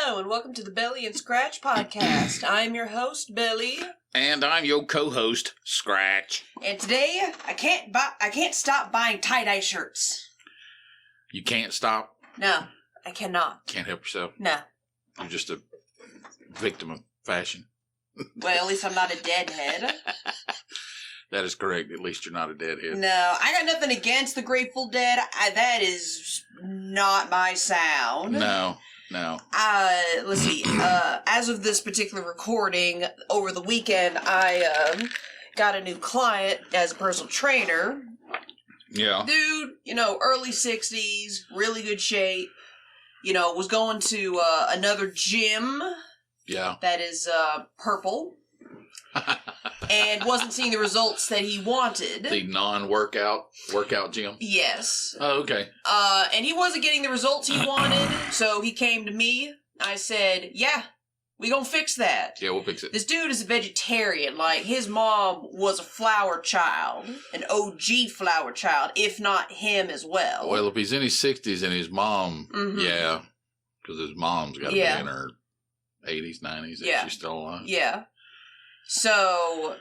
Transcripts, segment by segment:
Hello, and welcome to the Bel-E Scratch podcast. I'm your host, Bel-E. And I'm your co-host, Scratch. And today, I can't stop buying tie-dye shirts. You can't stop? No, I cannot. Can't help yourself? No. You're just a victim of fashion. Well, at least I'm not a deadhead. That is correct. At least you're not a deadhead. No, I got nothing against the Grateful Dead. That is not my sound. No. Let's see. As of this particular recording, over the weekend, I got a new client as a personal trainer. Yeah. Dude, early 60s, really good shape. Was going to another gym. Yeah. That is purple. And wasn't seeing the results that he wanted. The non-workout gym? Yes. Oh, okay. And he wasn't getting the results he wanted, so he came to me. I said, yeah, we gonna fix that. Yeah, we'll fix it. This dude is a vegetarian. Like, his mom was a flower child. An OG flower child, if not him as well. Well, if he's in his 60s and his mom, yeah, because his mom's got to be in her 80s, 90s if she's still alive. Yeah. So,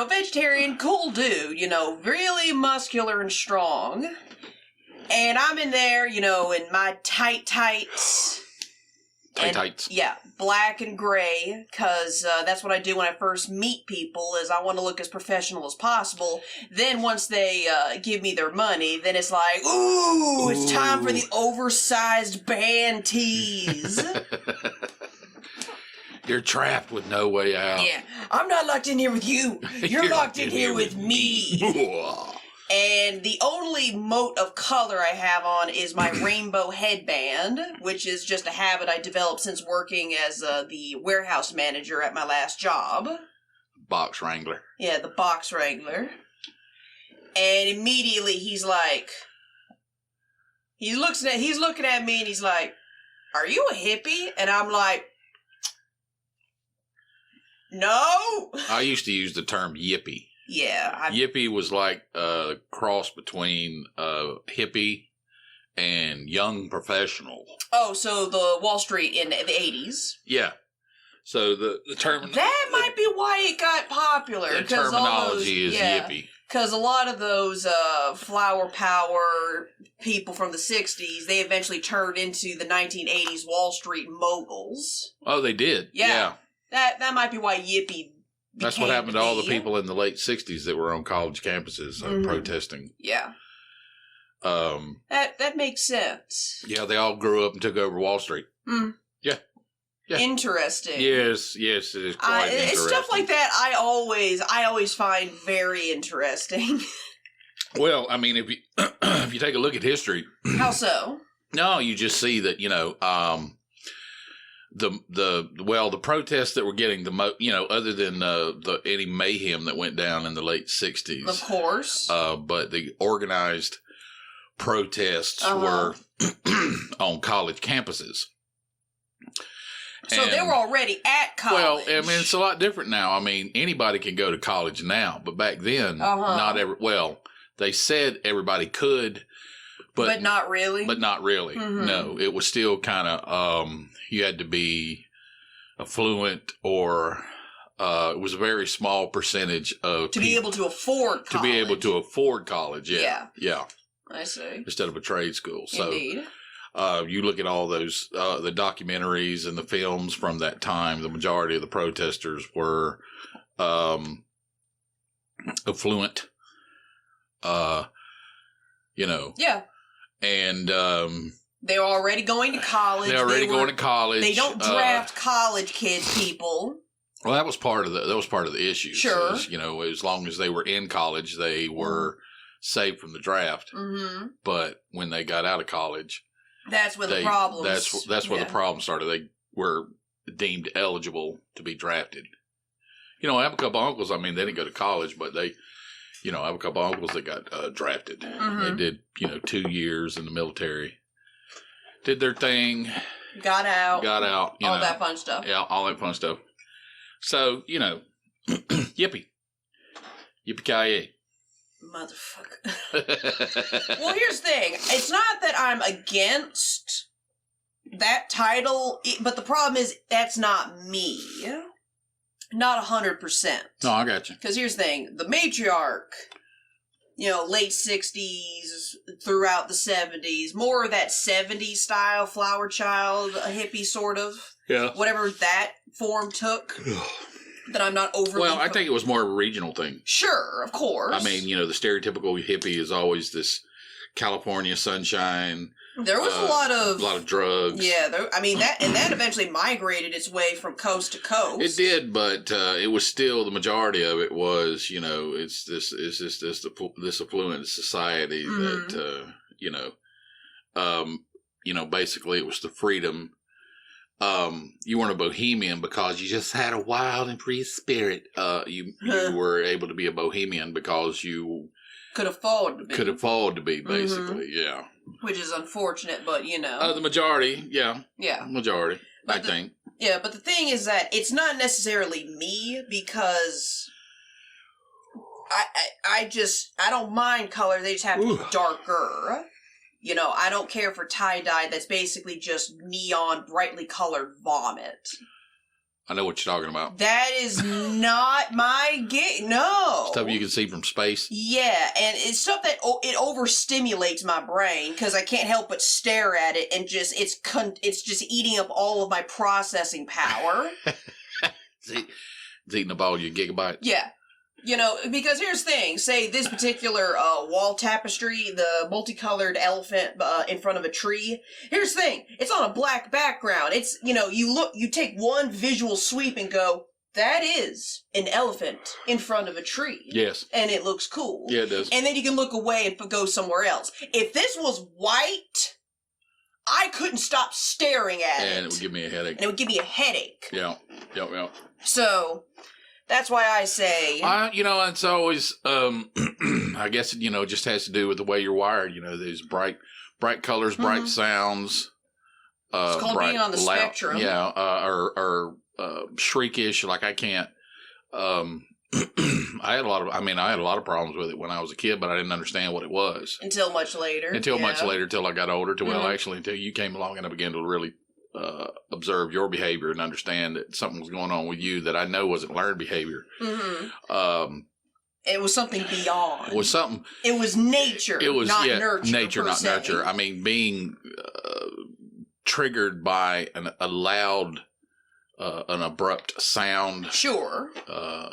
vegetarian, cool dude, really muscular and strong. And I'm in there, in my tights. Tights. Yeah, black and gray, because that's what I do when I first meet people, is I want to look as professional as possible. Then once they give me their money, then it's like, ooh, it's time for the oversized band tees. You're trapped with no way out. Yeah. I'm not locked in here with you. You're locked in here with me. And the only mote of color I have on is my rainbow headband, which is just a habit I developed since working as the warehouse manager at my last job. Box wrangler. Yeah, the box wrangler. And immediately he's like, he's looking at me and he's like, "Are you a hippie?" And I'm like, "No." I used to use the term yippie. Yeah. Yippie was like a cross between hippie and young professional. Oh, so the Wall Street in the 80s. Yeah. So the term... That might be why it got popular. The terminology is yippie. Because a lot of those flower power people from the 60s, they eventually turned into the 1980s Wall Street moguls. Oh, they did? Yeah. That might be why yippie. That's what happened to all the people in the late 60s that were on college campuses protesting. Yeah. That makes sense. Yeah, they all grew up and took over Wall Street. Yeah. Interesting. Yes, it is quite interesting. It's stuff like that I always find very interesting. Well, I mean, if you take a look at history. How so? No, you just see that, the protests that were getting the most, other than any mayhem that went down in the late 60s. Of course. But the organized protests were on college campuses. So they were already at college. Well, I mean, it's a lot different now. I mean, anybody can go to college now, but back then, they said everybody could. But not really? But not really. No, it was still kind of, you had to be affluent or it was a very small percentage of to be able to afford college. To be able to afford college, yeah. I see. Instead of a trade school. So, indeed. You look at all those, the documentaries and the films from that time, the majority of the protesters were affluent, Yeah. And they're already going to college. Going to college. They don't draft college kids, people. Well, that was part of the issue. Sure. Is, as long as they were in college, they were safe from the draft. But when they got out of college, that's where the problems. That's where the problem started. They were deemed eligible to be drafted. I have a couple of uncles. I mean, they didn't go to college, but they. I have a couple of uncles that got drafted. They did, 2 years in the military. Did their thing. Got out. All that fun stuff. Yeah, all that fun stuff. So, yippee. Yippee-ki-yay. Motherfucker. Well, here's the thing. It's not that I'm against that title, but the problem is that's not me. Not 100%. No, I got you. Because here's the thing. The matriarch, late 60s, throughout the 70s, more of that 70s style, flower child, a hippie sort of. Yeah. Whatever that form took. That I'm not overly... Well, I think it was more of a regional thing. Sure, of course. I mean, the stereotypical hippie is always this California sunshine. There was a lot of drugs. Yeah, that eventually migrated its way from coast to coast. It did, but it was still the majority of it was, it's this affluent society that basically it was the freedom. You weren't a bohemian because you just had a wild and free spirit. You were able to be a bohemian because you could afford to be. Basically, yeah. Which is unfortunate, but the majority, yeah. Yeah. Majority, I think. Yeah, but the thing is that it's not necessarily me because I don't mind color, they just have to be darker. I don't care for tie-dye that's basically just neon, brightly colored vomit. I know what you're talking about. That is not my no. Stuff you can see from space. Yeah, and it's stuff that it overstimulates my brain because I can't help but stare at it and it's just eating up all of my processing power. It's eating up all your gigabytes. Yeah. Because here's the thing. Say this particular wall tapestry, the multicolored elephant in front of a tree. Here's the thing. It's on a black background. It's, you take one visual sweep and go, that is an elephant in front of a tree. Yes. And it looks cool. Yeah, it does. And then you can look away and go somewhere else. If this was white, I couldn't stop staring at it. And it would give me a headache. And it would give me a headache. Yeah. Yep. So... That's why I say... it's always, I guess, it just has to do with the way you're wired. These bright colors, bright sounds. It's called being on the spectrum. Yeah, or shriekish, like I can't. I had a lot of problems with it when I was a kid, but I didn't understand what it was. Until much later. Till I got older, until you came along and I began to really... observe your behavior and understand that something was going on with you that I know wasn't learned behavior. Mm-hmm. It was something beyond. It was something. It was nature. It was not nurture. Nature, not nurture. I mean, being triggered by a loud, an abrupt sound. Sure.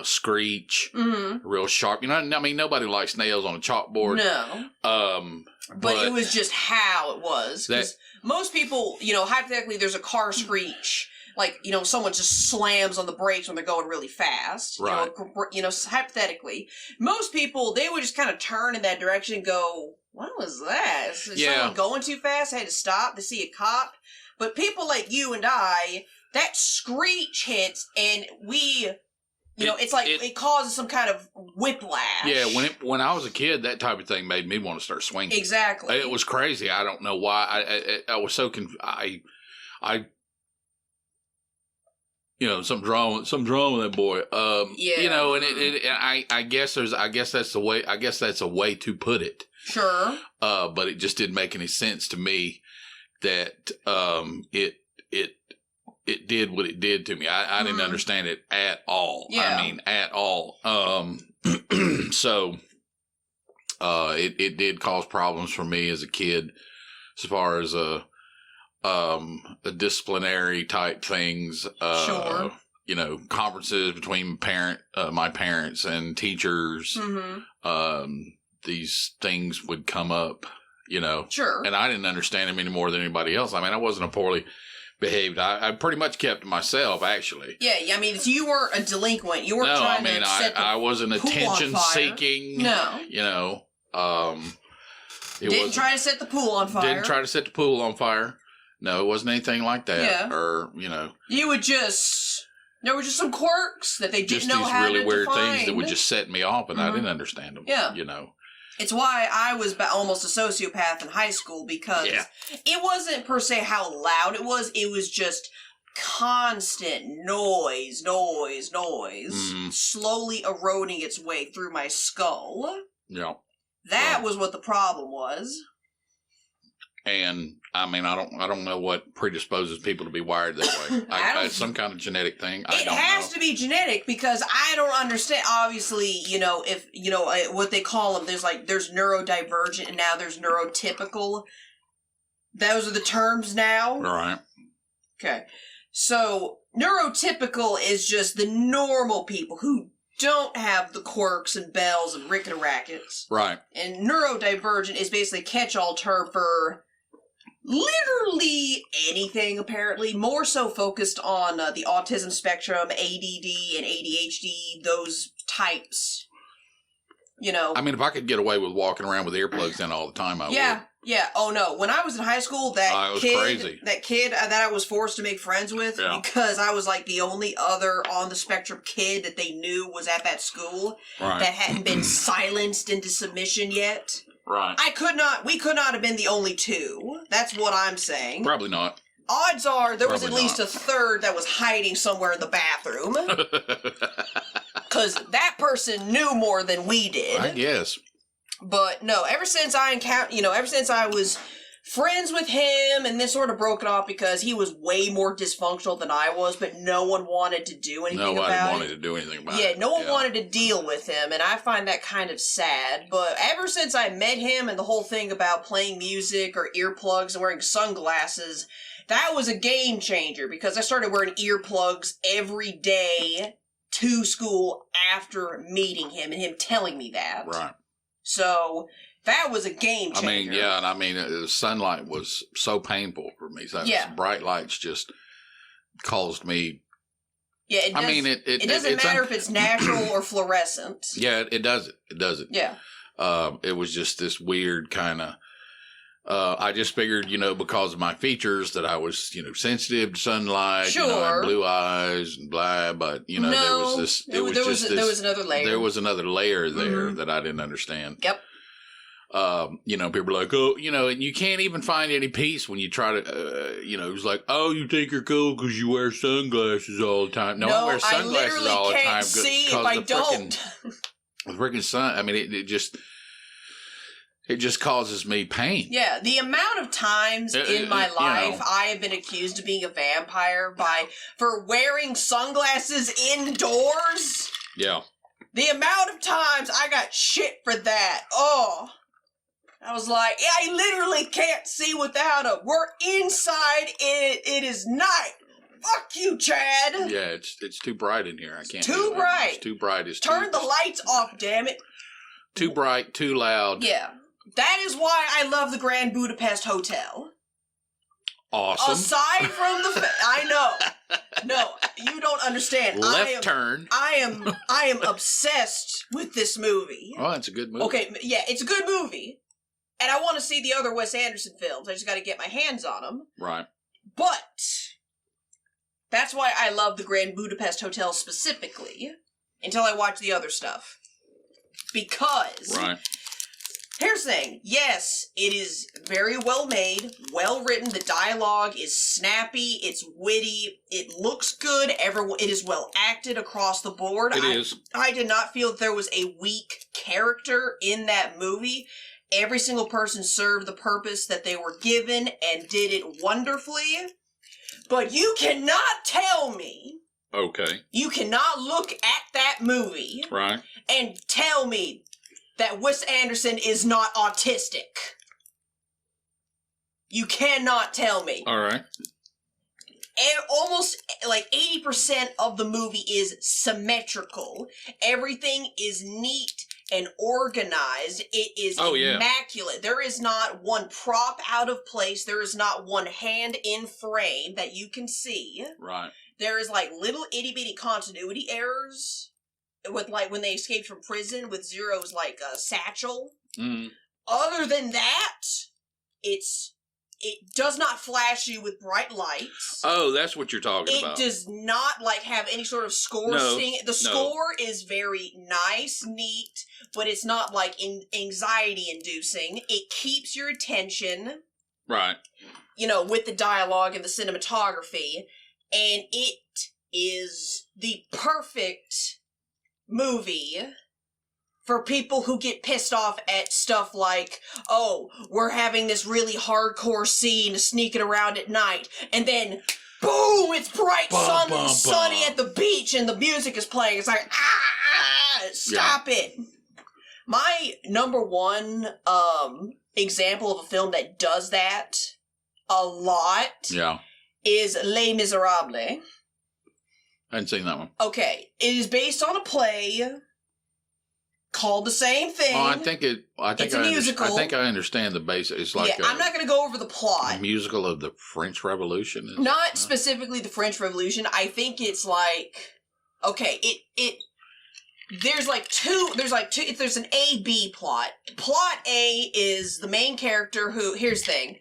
Screech. Mm-hmm. Real sharp. Nobody likes nails on a chalkboard. No. But it was just how it was. Because most people, hypothetically, there's a car screech. Like, someone just slams on the brakes when they're going really fast. Right. Hypothetically. Most people, they would just kind of turn in that direction and go, what was that? Is someone going too fast? I had to stop to see a cop. But people like you and I, that screech hits and we... it's like it causes some kind of whiplash. Yeah, when I was a kid, that type of thing made me want to start swinging. Exactly. It was crazy. I don't know why. I was so confused. Something's wrong with that boy. And I guess that's the way. I guess that's a way to put it. Sure. But it just didn't make any sense to me that it did what it did to me. I didn't understand it at all. Yeah. I mean, at all. So, it did cause problems for me as a kid, as far as the disciplinary type things. Sure. Conferences between my parents and teachers. Mm-hmm. These things would come up. Sure. And I didn't understand them any more than anybody else. I mean, I wasn't a poorly behaved. I pretty much kept to myself, actually. Yeah, I mean, you weren't a delinquent. You weren't trying to set I wasn't attention seeking. No. Didn't try to set the pool on fire. Didn't try to set the pool on fire. No, it wasn't anything like that. Yeah. Or, You would just... There were just some quirks that they didn't know how to define. Just these really weird things that would just set me off, and I didn't understand them. Yeah. It's why I was almost a sociopath in high school, because it wasn't per se how loud it was just constant noise, slowly eroding its way through my skull. Yeah. That was what the problem was. And I mean, I don't know what predisposes people to be wired that way. It's some kind of genetic thing. It has to be genetic because I don't understand. Obviously, if what they call them, there's neurodivergent and now there's neurotypical. Those are the terms now. Right. Okay. So neurotypical is just the normal people who don't have the quirks and bells and rickety-rackets. Right. And neurodivergent is basically a catch-all term for literally anything, apparently. More so focused on the autism spectrum, ADD and ADHD, those types. I mean, if I could get away with walking around with earplugs in all the time, I would. Yeah. Oh, no. When I was in high school, that kid that I was forced to make friends with because I was like the only other on the spectrum kid that they knew was at that school that hadn't been silenced into submission yet. Right. We could not have been the only two. That's what I'm saying. Probably not. Odds are there was at least a third that was hiding somewhere in the bathroom. Because that person knew more than we did. I guess. But no, ever since I was friends with him and then sort of broke it off because he was way more dysfunctional than I was, but no one wanted to do anything about it. Nobody wanted to do anything about it. Yeah, no one wanted to deal with him, and I find that kind of sad. But ever since I met him and the whole thing about playing music or earplugs and wearing sunglasses, that was a game changer because I started wearing earplugs every day to school after meeting him and him telling me that. Right. So that was a game changer. I mean, the sunlight was so painful for me. So bright lights just caused me. Yeah, it doesn't matter if it's natural or fluorescent. Yeah, it does it. It does it. Yeah. It was just this weird kind of. I just figured, because of my features that I was, sensitive to sunlight, and blue eyes and blah, but, there was this, there was another layer. There was another layer there that I didn't understand. Yep. People are like, oh, and you can't even find any peace when you try to, it's like, oh, you think you're cool because you wear sunglasses all the time. No, I wear sunglasses all the time. I literally can't see if I don't. The freaking sun, I mean, it just causes me pain. Yeah, the amount of times in my life I have been accused of being a vampire for wearing sunglasses indoors. Yeah. The amount of times I got shit for that. Oh. I was like, I literally can't see without them. We're inside. It is night. Fuck you, Chad. Yeah, it's too bright in here. I can't. Too bright. It's too bright. Turn the lights off, damn it. Too bright, too loud. Yeah. That is why I love the Grand Budapest Hotel. Awesome. Aside from the I know. No, you don't understand. Turn. I am obsessed with this movie. Oh, it's a good movie. Okay, yeah, it's a good movie. And I want to see the other Wes Anderson films. I just got to get my hands on them. Right. But that's why I love the Grand Budapest Hotel specifically until I watch the other stuff. Because here's the thing. Yes, it is very well made, well written. The dialogue is snappy. It's witty. It looks good. It is well acted across the board. It is. I did not feel that there was a weak character in that movie. Every single person served the purpose that they were given and did it wonderfully. But you cannot tell me. Okay. You cannot look at that movie. Right. And tell me that Wes Anderson is not autistic. You cannot tell me. All right. And almost like 80% of the movie is symmetrical. Everything is neat and organized. It is immaculate. There is not one prop out of place. There is not one hand in frame that you can see. Right. There is like little itty bitty continuity errors. With like when they escaped from prison with Zero's like satchel. Mm. Other than that, it does not flash you with bright lights. Oh, that's what you're talking about. It does not like have any sort of score sting. The score is very nice, neat, but it's not like anxiety inducing. It keeps your attention. Right. With the dialogue and the cinematography, and it is the perfect movie for people who get pissed off at stuff like, oh, we're having this really hardcore scene sneaking around at night, and then, boom, it's bright, sunny at the beach, and the music is playing. It's like, stop it. My number one example of a film that does that a lot is Les Miserables. I hadn't seen that one. Okay, it is based on a play called the same thing. Oh, it's a musical. I think I understand the basics. It's like I'm not going to go over the plot. A musical of the French Revolution. Not specifically the French Revolution. I think it's like, okay, there's an A-B plot. Plot A is the main character who, here's the thing.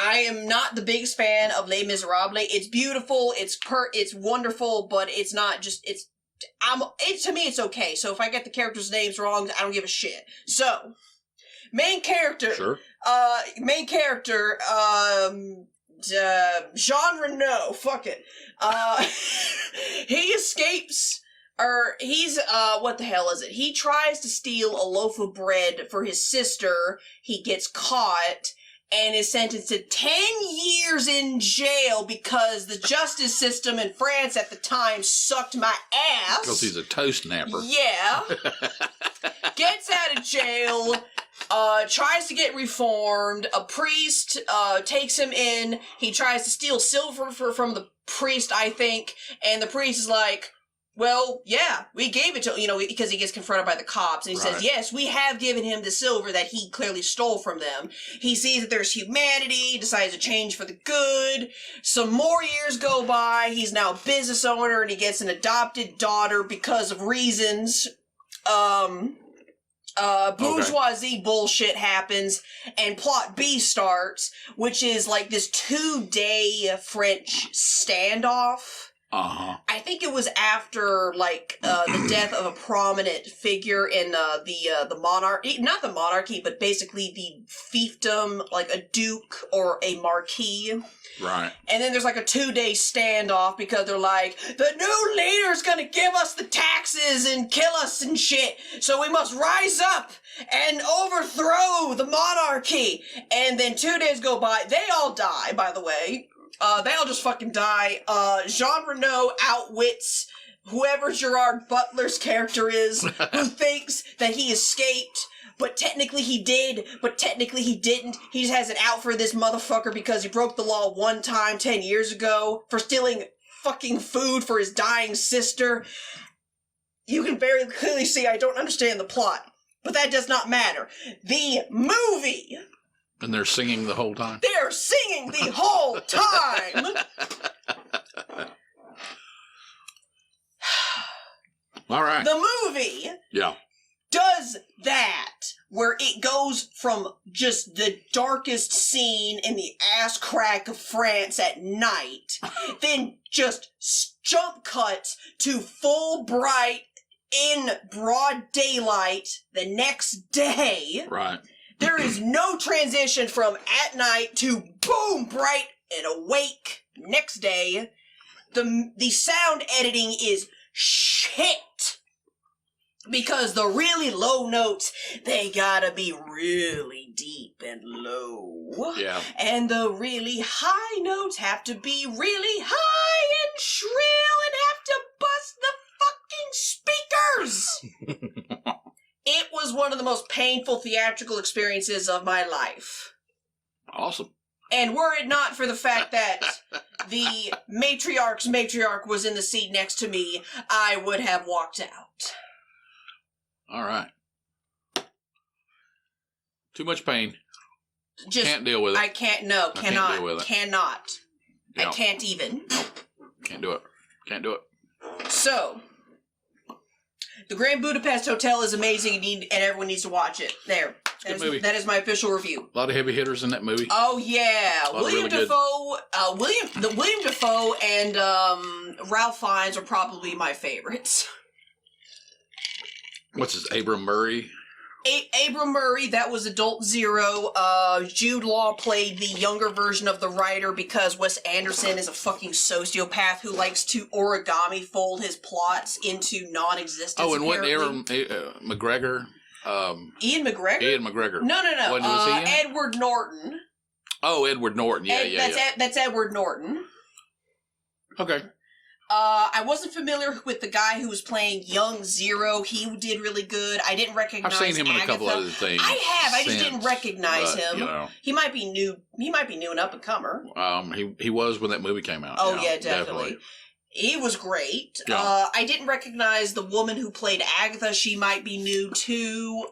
I am not the biggest fan of Les Miserables. It's beautiful, it's wonderful, but it's not just, to me it's okay. So if I get the characters' names wrong, I don't give a shit. So, main character. Sure. Jean Reno, fuck it. He escapes, or he's, what the hell is it? He tries to steal a loaf of bread for his sister. He gets caught and is sentenced to 10 years in jail because the justice system in France at the time sucked my ass. Because he's a toast napper. Yeah. Gets out of jail, tries to get reformed. A priest takes him in. He tries to steal silver from the priest, I think, and the priest is like, well, yeah, we gave it to, because he gets confronted by the cops, and he says, yes, we have given him the silver that he clearly stole from them. He sees that there's humanity, decides to change for the good. Some more years go by, he's now a business owner, and he gets an adopted daughter because of reasons. Bourgeoisie bullshit happens, and plot B starts, which is like this 2-day French standoff. I think it was after, the death of a prominent figure in the monarchy, not the monarchy, but basically the fiefdom, like a duke or a marquis. Right. And then there's like a 2-day standoff because they're like, the new leader's gonna give us the taxes and kill us and shit, so we must rise up and overthrow the monarchy. And then 2 days go by. They all die, by the way. They all just fucking die. Jean Reno outwits whoever Gerard Butler's character is, who thinks that he escaped, but technically he did, but technically he didn't. He just has it out for this motherfucker because he broke the law one time 10 years ago for stealing fucking food for his dying sister. You can very clearly see I don't understand the plot, but that does not matter. The movie... And they're singing the whole time? They're singing the whole time! All right. The movie does that, where it goes from just the darkest scene in the ass crack of France at night, then just jump cuts to full bright in broad daylight the next day. Right. There is no transition from at night to boom, bright and awake next day. The sound editing is shit. Because the really low notes, they gotta be really deep and low. Yeah. And the really high notes have to be really high and shrill and have to bust the fucking speakers. It was one of the most painful theatrical experiences of my life. Awesome. And were it not for the fact that the matriarch's matriarch was in the seat next to me, I would have walked out. All right. Too much pain. Just can't deal with it. I can't, no, I cannot. Can't deal with it. Cannot. Yep. I can't even. Nope. Can't do it. Can't do it. So... The Grand Budapest Hotel is amazing, and everyone needs to watch it. There. That is my official review. A lot of heavy hitters in that movie. Oh, yeah. William Dafoe and Ralph Fiennes are probably my favorites. What's his, Abram Murray? Abram Murray, that was Adult Zero. Jude Law played the younger version of the writer because Wes Anderson is a fucking sociopath who likes to origami fold his plots into non-existence. Oh, and wasn't McGregor? Ian McGregor? Ian McGregor. No. Was he in it? Edward Norton. Oh, Edward Norton. That's Edward Norton. Okay. I wasn't familiar with the guy who was playing Young Zero. He did really good. I didn't recognize I've seen him Agatha. in a couple other things. I have. I just didn't recognize him. You know, he might be new. He might be new and up and comer. He was when that movie came out. Oh yeah, definitely. He was great. Yeah. I didn't recognize the woman who played Agatha. She might be new too.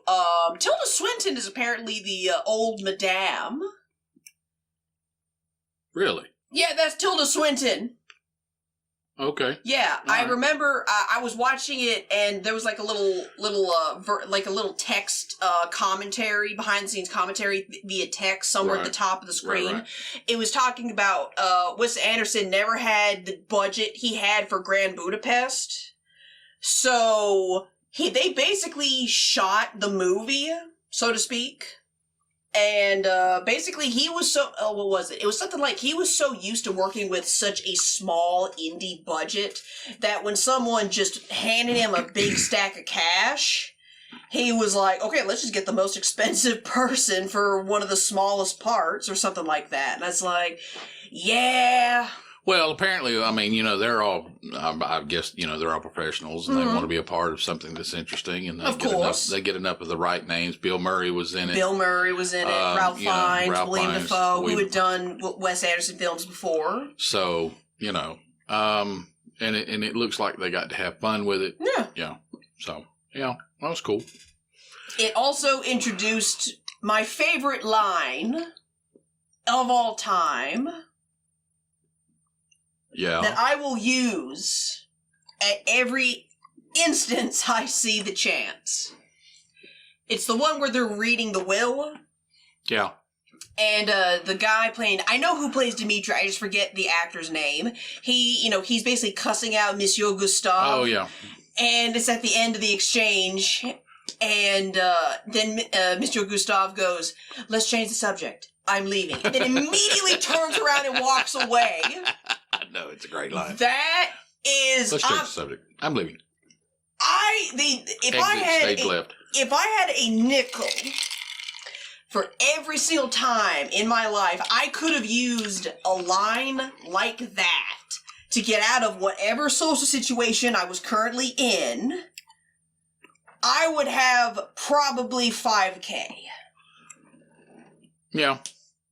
Tilda Swinton is apparently the old madame. Really? Yeah, that's Tilda Swinton. Okay. Yeah, All I right. remember I was watching it and there was like a little text commentary, behind the scenes commentary via text somewhere at the top of the screen. Right. It was talking about Wes Anderson never had the budget he had for Grand Budapest. So they basically shot the movie, so to speak. And basically he was so, what was it? It was something like he was so used to working with such a small indie budget that when someone just handed him a big stack of cash, he was like, okay, let's just get the most expensive person for one of the smallest parts or something like that. And it's like, yeah. Well, apparently, I mean, you know, they're all, I guess, you know, they're all professionals and they want to be a part of something that's interesting. And they get enough of the right names. Bill Murray was in it. Bill Murray was in it. Ralph Fiennes, William Dafoe, who had done Wes Anderson films before. So, you know, and it looks like they got to have fun with it. Yeah. Yeah. So, yeah, that was cool. It also introduced my favorite line of all time. Yeah. That I will use at every instance I see the chance. It's the one where they're reading the will. Yeah. And the guy playing, I know who plays Dimitri, I just forget the actor's name. He's basically cussing out Monsieur Gustave. Oh, yeah. And it's at the end of the exchange. And then Mr. Gustave goes, let's change the subject. I'm leaving. And then immediately turns around and walks away. I know, it's a great line. That is... Let's change the subject. I'm leaving. If I had a nickel for every single time in my life I could have used a line like that to get out of whatever social situation I was currently in, I would have probably $5,000. Yeah.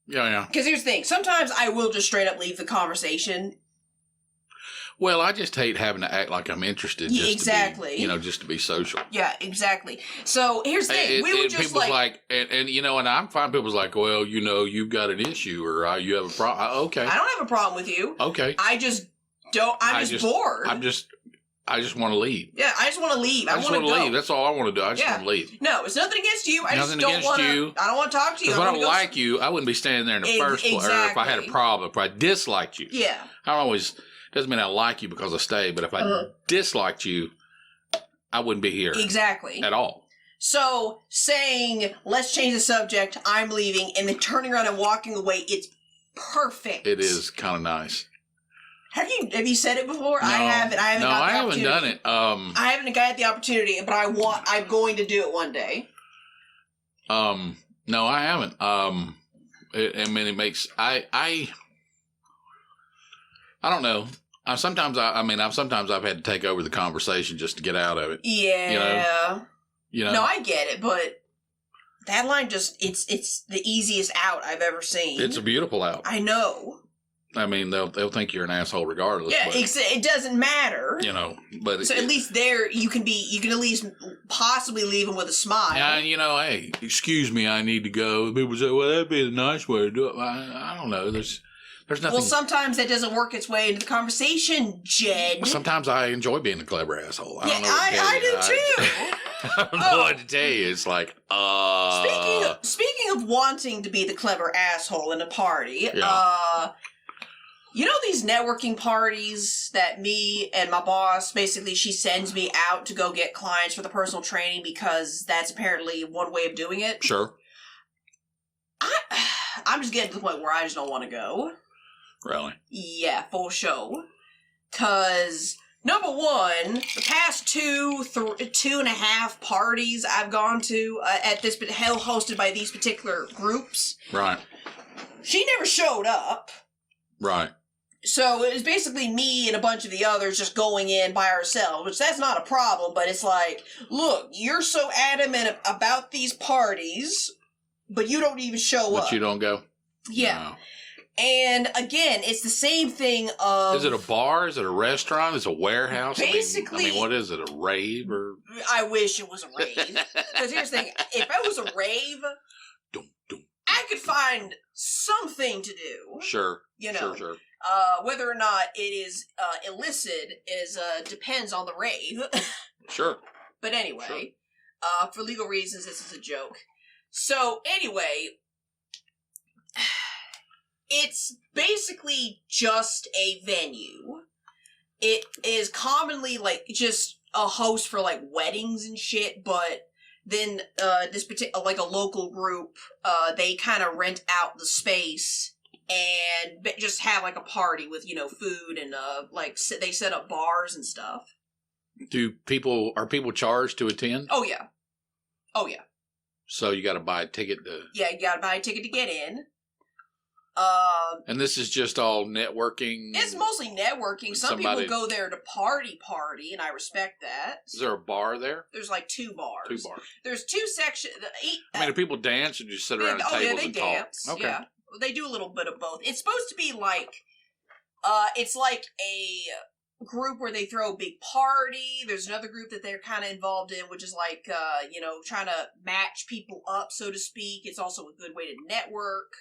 Yeah. Because here's the thing. Sometimes I will just straight up leave the conversation. Well, I just hate having to act like I'm interested. Just exactly. To be, just to be social. Yeah, exactly. So here's the thing. We were just people's and I'm fine. People's like, well, you've got an issue or you have a problem. Okay. I don't have a problem with you. Okay. I just don't. I'm just bored. I just want to leave. Yeah, I just want to leave. I just want to leave. That's all I want to do. I just want to leave. No, it's nothing against you. I just don't want to. I don't want to talk to you. Because when I don't like you, I wouldn't be standing there in the first place. Or if I had a problem, if I disliked you. Yeah. I always doesn't mean I like you because I stay, but if I disliked you, I wouldn't be here. Exactly. At all. So saying, let's change the subject, I'm leaving, and then turning around and walking away, it's perfect. It is kind of nice. Have you said it before? No, I haven't. I haven't done it. I haven't got the opportunity, but I'm going to do it one day. No, I haven't. It makes I don't know. Sometimes I've had to take over the conversation just to get out of it. Yeah. You know. No, I get it, but that line it's the easiest out I've ever seen. It's a beautiful out. I know. I mean, they'll think you're an asshole regardless. Yeah, but, it doesn't matter. But so at least there you can at least possibly leave them with a smile. And hey, excuse me, I need to go. People say, well, that'd be a nice way to do it. I don't know. There's nothing. Well, sometimes that doesn't work its way into the conversation, Jed. Sometimes I enjoy being a clever asshole. I do too. I don't know what to tell you. It's like, Speaking of wanting to be the clever asshole in a party, You know these networking parties that me and my boss, basically she sends me out to go get clients for the personal training because that's apparently one way of doing it? Sure. I'm just getting to the point where I just don't want to go. Really? Yeah, full show. Because, number one, the past 2.5 parties I've gone to at this, hosted by these particular groups. Right. She never showed up. Right. So it was basically me and a bunch of the others just going in by ourselves, which that's not a problem, but it's like, look, you're so adamant about these parties, but you don't even show up. But you don't go? Yeah. No. And again, it's the same thing of... Is it a bar? Is it a restaurant? Is it a warehouse? Basically... I mean, what is it? A rave? Or? I wish it was a rave. Because here's the thing, if it was a rave, I could find something to do. Sure. You know. Sure. Whether or not it is illicit depends on the rave. Sure. But anyway, for legal reasons, this is a joke. So anyway, it's basically just a venue. It is commonly like just a host for like weddings and shit, but then this particular like a local group, they kind of rent out the space and just have like a party with, you know, food and like they set up bars and stuff. Are people charged to attend? Oh yeah. So you got to buy a ticket to... Yeah, you got to buy a ticket to get in. And this is just all networking? It's mostly networking. Some people go there to party, and I respect that. Is there a bar there? There's like 2 bars. 2 bars. There's 2 sections. I mean, do people dance or just sit around tables yeah, they and dance. talk? Okay. Yeah, they do a little bit of both. It's supposed to be like, it's like a group where they throw a big party. There's another group that they're kind of involved in, which is like, you know, trying to match people up, so to speak. It's also a good way to network.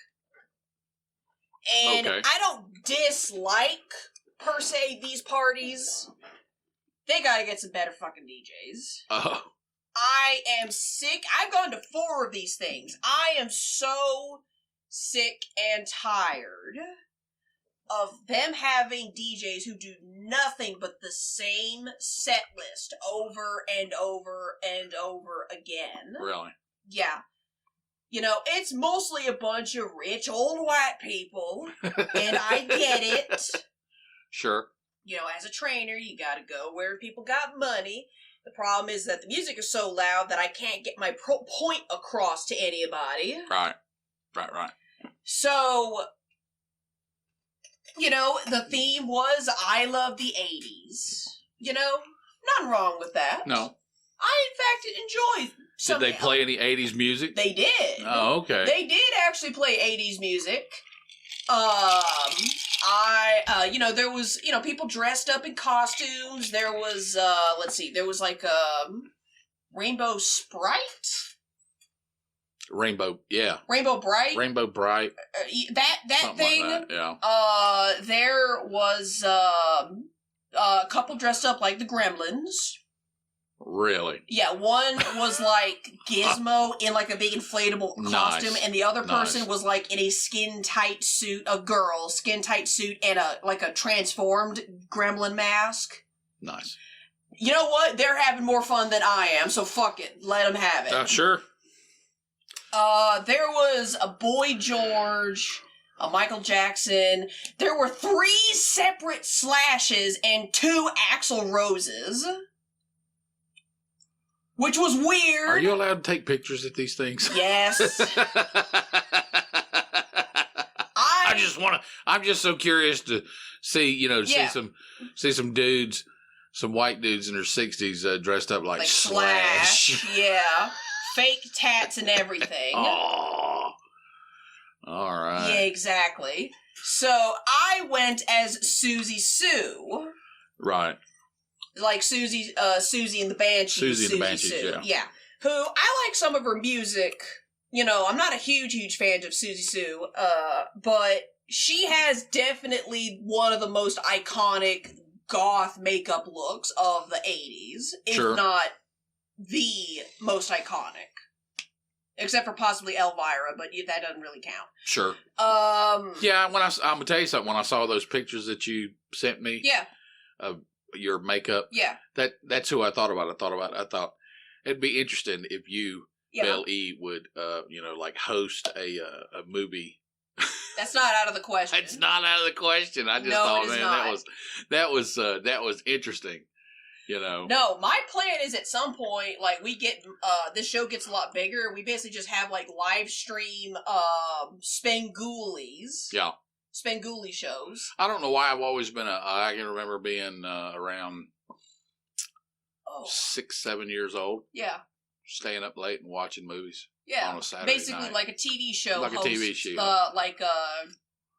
And I don't dislike, per se, these parties. They gotta get some better fucking DJs. Oh. I am sick. I've gone to 4 of these things. I am so sick and tired of them having DJs who do nothing but the same set list over and over and over again. Really? Yeah. You know, it's mostly a bunch of rich old white people, and I get it. Sure. You know, as a trainer, you gotta go where people got money. The problem is that the music is so loud that I can't get my point across to anybody. Right. So, you know, the theme was I love the 80s. You know, nothing wrong with that. No. I, in fact, enjoy some... Did they play any 80s music? They did. Oh, okay. They did actually play 80s music. You know, there was, you know, people dressed up in costumes. There was, there was like, Rainbow Sprite? Rainbow, yeah. Rainbow Bright? Rainbow Bright. That thing. Like that, yeah. There was, a couple dressed up like the Gremlins. Really? Yeah, one was like Gizmo in like a big inflatable costume, and the other person was like in a skin-tight suit, a girl, skin-tight suit, and a transformed gremlin mask. Nice. You know what? They're having more fun than I am, so fuck it. Let them have it. Sure. There was a Boy George, a Michael Jackson. There were 3 separate Slashes and 2 Axl Roses. Which was weird. Are you allowed to take pictures at these things? Yes. I'm just so curious to see, you know, see some dudes, some white dudes in their 60s dressed up like Slash. Yeah. Fake tats and everything. Oh. All right. Yeah, exactly. So I went as Susie Sue. Right. Like Susie and the Banshees. Susie and the Banshees, Sue. yeah. Who, I like some of her music. You know, I'm not a huge fan of Susie Sue, but she has definitely one of the most iconic goth makeup looks of the 80s. If not the most iconic. Except for possibly Elvira, but that doesn't really count. Sure. Yeah, I'm gonna tell you something. When I saw those pictures that you sent me, of your makeup, that's who I thought about. I thought it'd be interesting if you, Bel-E, would like host a movie. That's not out of the question. It's not out of the question. I just thought, man, that was interesting. No, my plan is at some point, like, we get, this show gets a lot bigger, we basically just have, like, live stream, Spangoolies. Yeah. Spangoolie shows. I don't know why I've always been I can remember being, around 6, 7 years old. Yeah. Staying up late and watching movies. Yeah. On a Saturday basically night. Like a TV show. Like a TV show.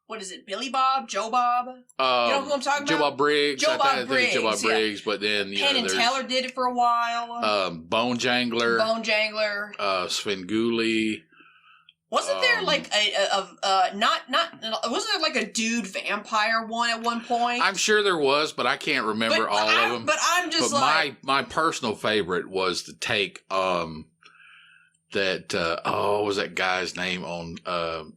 What is it? Billy Bob? Joe Bob? You know who I'm talking Joe about? Bob Briggs. Joe Bob Briggs, but then, Penn and Teller did it for a while. Bone Jangler. Svengoolie. Wasn't there like wasn't there like a dude vampire one at one point? I'm sure there was, but I can't remember all of them. But I'm just my personal favorite was the take that what was that guy's name on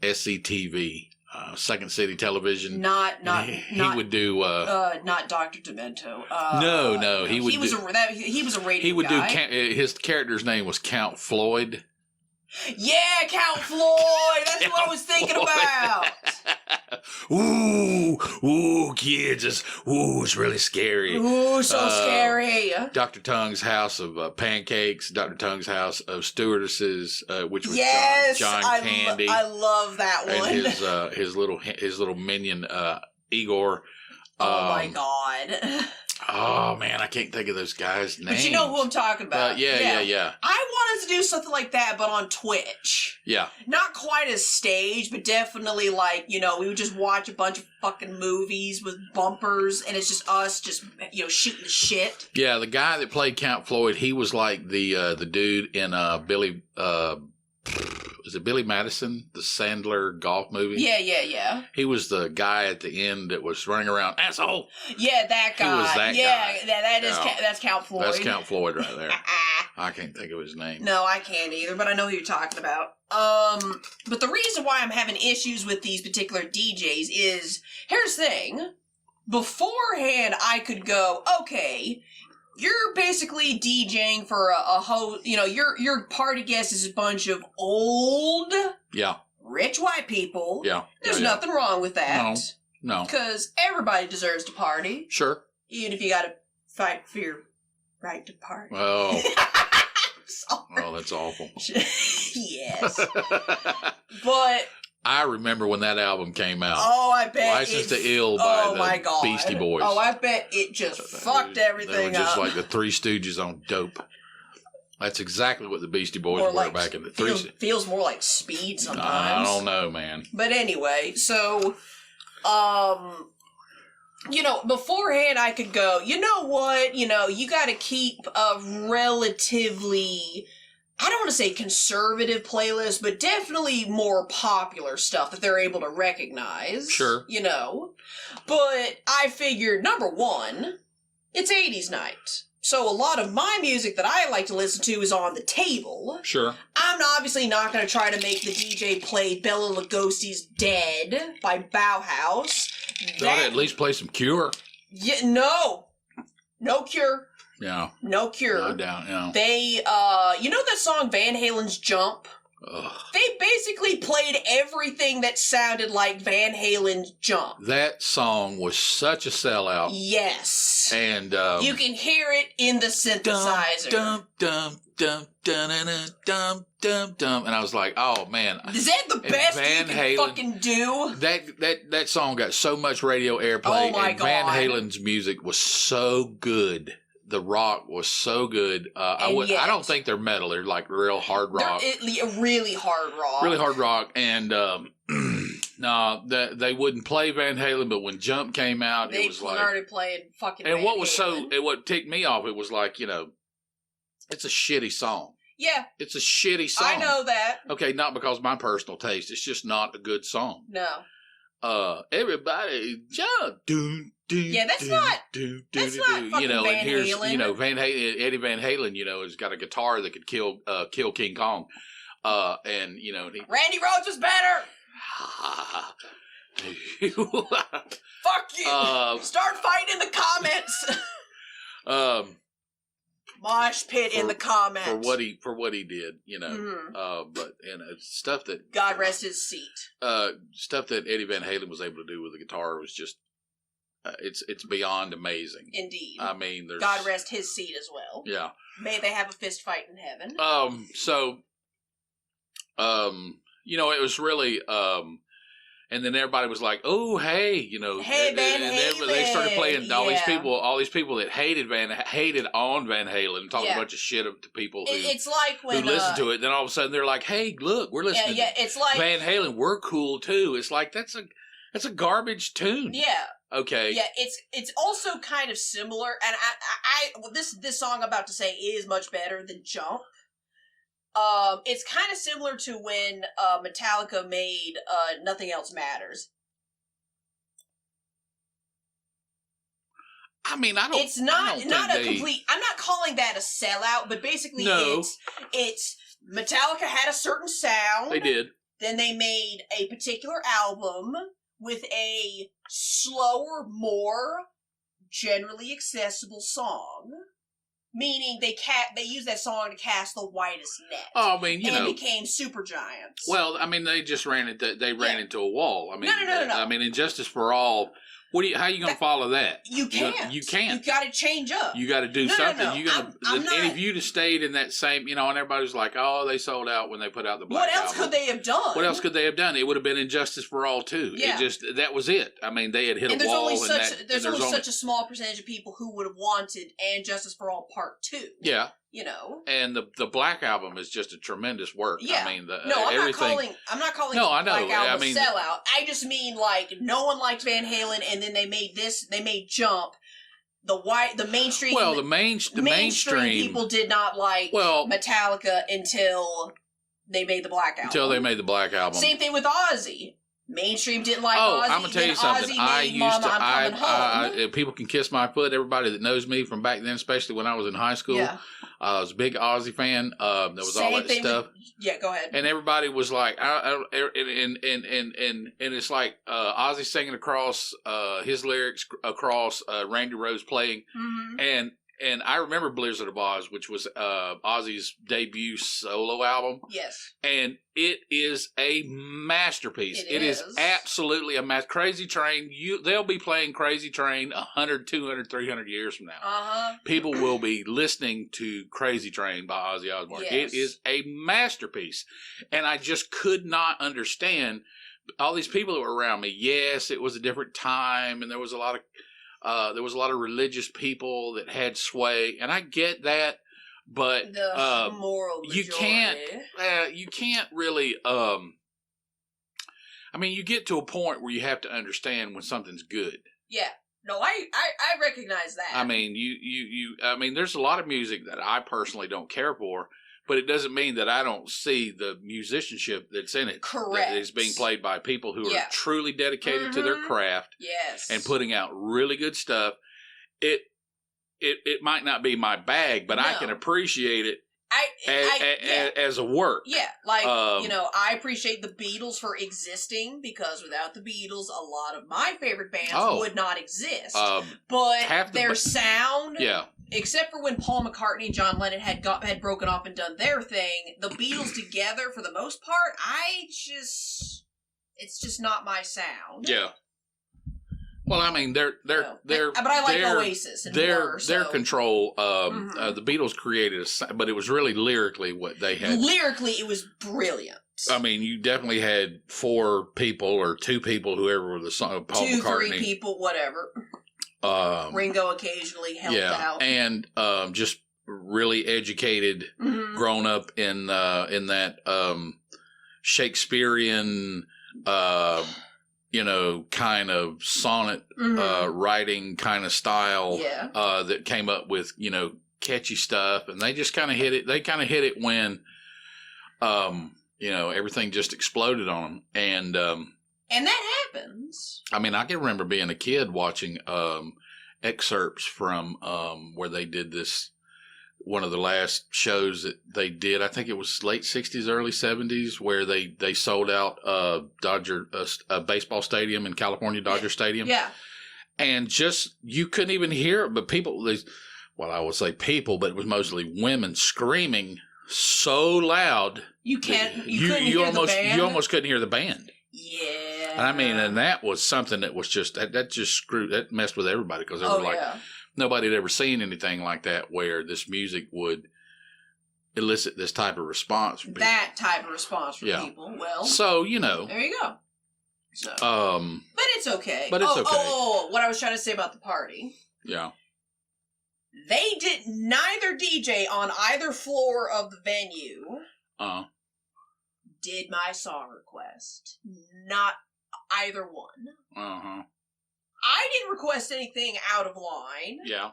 SCTV? Second City Television. He would do not Dr. Demento. No, he would. He was a radio He would guy. do. His character's name was Count Floyd. Yeah, Count Floyd. That's what I was thinking about. Ooh, kids, it's really scary. Ooh, so scary. Dr. Tongue's House of Pancakes, Dr. Tongue's House of Stewardesses, which was John Candy. I love that one. And his little minion Igor. Oh my God. Oh man, I can't think of those guys' names. But you know who I'm talking about. Yeah. I wanted to do something like that, but on Twitch. Yeah. Not quite as staged, but definitely like, we would just watch a bunch of fucking movies with bumpers, and it's just us just, shooting the shit. Yeah, the guy that played Count Floyd, he was like the dude in Billy, is it Billy Madison, the Sandler golf movie? Yeah. He was the guy at the end that was running around, asshole. Yeah, that guy. He was that guy. Yeah, that's Count Floyd. That's Count Floyd right there. I can't think of his name. No, I can't either, but I know who you're talking about. But the reason why I'm having issues with these particular DJs is, here's the thing. Beforehand, I could go, okay, you're basically DJing for a whole, your party guest is a bunch of old, rich white people. Yeah. There's nothing wrong with that. No. Because everybody deserves to party. Sure. Even if you gotta fight for your right to party. Oh. Oh, that's awful. Yes. But I remember when that album came out. Oh, I bet. License to Ill by the Beastie Boys. Oh, I bet it just fucked everything up. They were just like the Three Stooges on dope. That's exactly what the Beastie Boys were back in the 30s. Feels more like Speed sometimes. I don't know, man. But anyway, so, beforehand I could go, you know what, you gotta keep a relatively, I don't want to say conservative playlist, but definitely more popular stuff that they're able to recognize. Sure. But I figured, number one, it's 80s night. So a lot of my music that I like to listen to is on the table. Sure. I'm obviously not going to try to make the DJ play Bela Lugosi's Dead by Bauhaus. Thought at least play some Cure. Yeah, no. No Cure. Yeah. No Cure. No doubt, yeah. They, that song Van Halen's Jump? Ugh. They basically played everything that sounded like Van Halen's Jump. That song was such a sellout. Yes. And, you can hear it in the synthesizer. Dum, dum, dum, dum, dum, dum, dum. And I was like, oh, man. Is that the best you can fucking do? That song got so much radio airplay. Oh, my God. Van Halen's music was so good. The rock was so good. I don't think they're metal. They're like real hard rock. Really hard rock. Really hard rock. And no, they wouldn't play Van Halen, but when Jump came out, it was like... They started playing fucking And Van what was Halen. what ticked me off, it was like, it's a shitty song. Yeah. It's a shitty song. I know that. Okay, not because of my personal taste. It's just not a good song. No. Everybody jump. Yeah, that's not fucking Van and here's Halen. Eddie Van Halen, has got a guitar that could kill King Kong. And you know, Randy Rhoads was better. Fuck you. Start fighting in the comments. Mosh pit in the comments for what he did, you know. But stuff that God rest his seat. Stuff that Eddie Van Halen was able to do with the guitar was just it's beyond amazing. Indeed. I mean, there's God rest his seat as well. Yeah. May they have a fist fight in heaven. You know, it was really and then everybody was like, "Oh, hey, you know, hey, Van Halen." They started playing all these people that hated on Van Halen, talking a bunch of shit to people it's like when who listened to it. Then all of a sudden they're like, "Hey, look, we're listening to it's like Van Halen. We're cool too." It's like that's a garbage tune. Yeah. Okay. Yeah, it's also kind of similar, and this song I'm about to say is much better than Jump. It's kind of similar to when Metallica made Nothing Else Matters. I mean, it's not a complete. I'm not calling that a sellout, but basically, it's Metallica had a certain sound. They did. Then they made a particular album with a slower, more generally accessible song. Meaning they used that song to cast the widest net. Oh, I mean, you know, became super giants. Well, I mean, they just ran into a wall. I mean, no. I mean, Injustice for All. How are you going to follow that? You can't. You can't. You got to change up. You got to do something. No. You and if you'd have stayed in that same, you know, and everybody was like, "Oh, they sold out when they put out the Black What else album." could they have done? What else could they have done? It would have been Injustice for All too. Yeah. That was it. I mean, they had hit a wall. There's only such a small percentage of people who would have wanted Injustice for All Part 2. Yeah. You know, and the Black Album is just a tremendous work. Yeah. I mean, I'm not calling the Black Album a sellout. I just mean like no one liked Van Halen, and then they made Jump. The mainstream. Well, the mainstream people did not like Metallica until they made the Black Album. Until they made the Black Album. Same thing with Ozzy. Mainstream didn't like Ozzy. I'm gonna tell you something. People can kiss my foot. Everybody that knows me from back then, especially when I was in high school, I was a big Ozzy fan. There was all that stuff. Go ahead. And everybody was like, and it's like Ozzy singing across his lyrics across Randy Rhoads playing, and I remember Blizzard of Oz, which was Ozzy's debut solo album. Yes. And it is a masterpiece. It is absolutely a Crazy Train. They'll be playing Crazy Train 100, 200, 300 years from now. People will be listening to Crazy Train by Ozzy Osbourne. Yes. It is a masterpiece. And I just could not understand all these people that were around me. Yes, it was a different time, and there was a lot of religious people that had sway, and I get that, but the moral majority. You can't really. I mean, you get to a point where you have to understand when something's good. Yeah, no, I recognize that. I mean, I mean, there's a lot of music that I personally don't care for. But it doesn't mean that I don't see the musicianship that's in it. Correct. That is being played by people who are truly dedicated to their craft. Yes. And putting out really good stuff. It might not be my bag, but I can appreciate it as a work. Yeah. Like, I appreciate the Beatles for existing, because without the Beatles, a lot of my favorite bands would not exist. But their sound... Yeah. Except for when Paul McCartney and John Lennon had broken off and done their thing, the Beatles together, for the most part, it's just not my sound. Yeah. Well, I mean, they're but I like Oasis and Blur, so. Their control. The Beatles created but it was really lyrically what they had. Lyrically, it was brilliant. I mean, you definitely had 4 people or 2 people, whoever were the song. Paul McCartney. 2, 3 people, whatever. Ringo occasionally helped out. And just really educated, grown up in that Shakespearean, kind of sonnet writing kind of style that came up with, catchy stuff. And they just kind of hit it. They kind of hit it when, everything just exploded on them. And that happens. I mean, I can remember being a kid watching excerpts from where they did this one of the last shows that they did. I think it was late 60s, early 70s, where they sold out a baseball stadium in California, Dodger Stadium. Yeah. And just, you couldn't even hear it, but people, well, I would say people, but it was mostly women screaming so loud. You couldn't hear the band? You almost couldn't hear the band. Yeah. And I mean, and that was something that was just, that messed with everybody, because they were like, nobody had ever seen anything like that where this music would elicit this type of response from people. That type of response from people. Well, so, you know. There you go. So, but it's okay. But it's okay. Oh, what I was trying to say about the party. Yeah. They did neither DJ on either floor of the venue did my song request. Not either one. Uh-huh. I didn't request anything out of line. Yeah.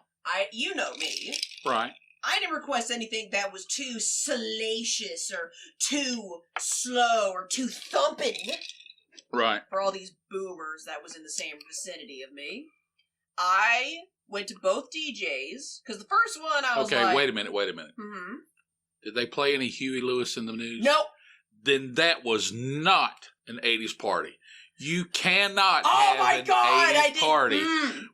You know me. Right. I didn't request anything that was too salacious or too slow or too thumping. Right. For all these boomers that was in the same vicinity of me. I went to both DJs, because the first one I was like... Okay, wait a minute. Mm-hmm. Did they play any Huey Lewis in the news? Nope. Then that was not an 80s party. You cannot have an 80s party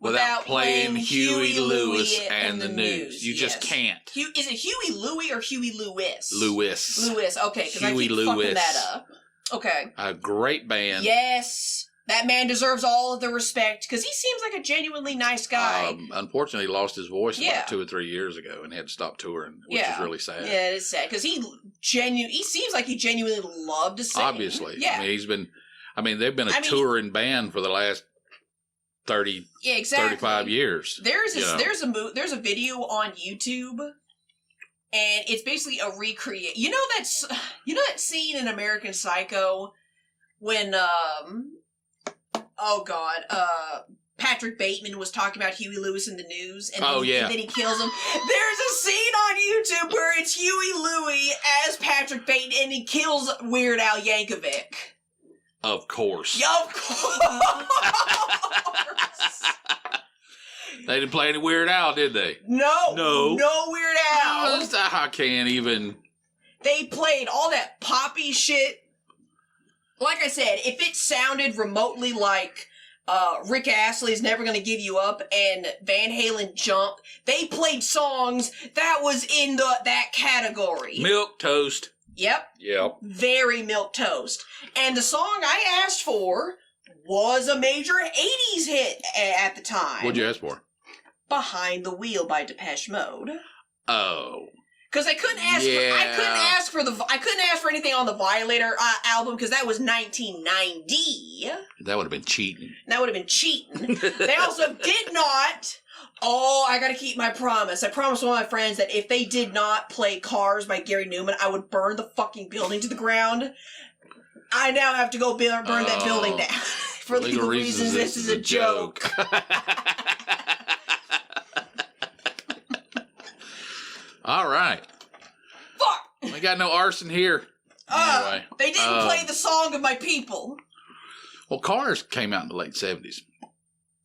without playing Huey Lewis and the news. You just can't. Is it Huey Louie or Huey Lewis? Lewis. Okay, because I keep fucking that up. Okay. A great band. Yes. That man deserves all of the respect, because he seems like a genuinely nice guy. Unfortunately, he lost his voice about 2 or 3 years ago and had to stop touring, which is really sad. Yeah, it is sad, because he seems like he genuinely loved to sing. Obviously. Yeah. I mean, they've been a touring band for the last 35 years. There's a video on YouTube, and it's basically a recreate. You know that scene in American Psycho when Patrick Bateman was talking about Huey Lewis in the news, and then he kills him. There's a scene on YouTube where it's Huey Louie as Patrick Bateman, and he kills Weird Al Yankovic. Of course. Yeah, of course. They didn't play any Weird Al, did they? No Weird Al. I can't even. They played all that poppy shit. Like I said, if it sounded remotely like Rick Astley's Never Gonna Give You Up and Van Halen Jump, they played songs that was in that category. Milk Toast. Yep. Very milquetoast. And the song I asked for was a major 80s hit at the time. What'd you ask for? Behind the Wheel by Depeche Mode. Oh. Because I couldn't ask. I couldn't ask for anything on the Violator album, because that was 1990. That would have been cheating. They also did not. Oh, I gotta keep my promise. I promised one of my friends that if they did not play Cars by Gary Newman, I would burn the fucking building to the ground. I now have to go burn that building down. For legal reasons, this is a joke. All right. Fuck! We got no arson here. Anyway. They didn't play the song of my people. Well, Cars came out in the late 70s.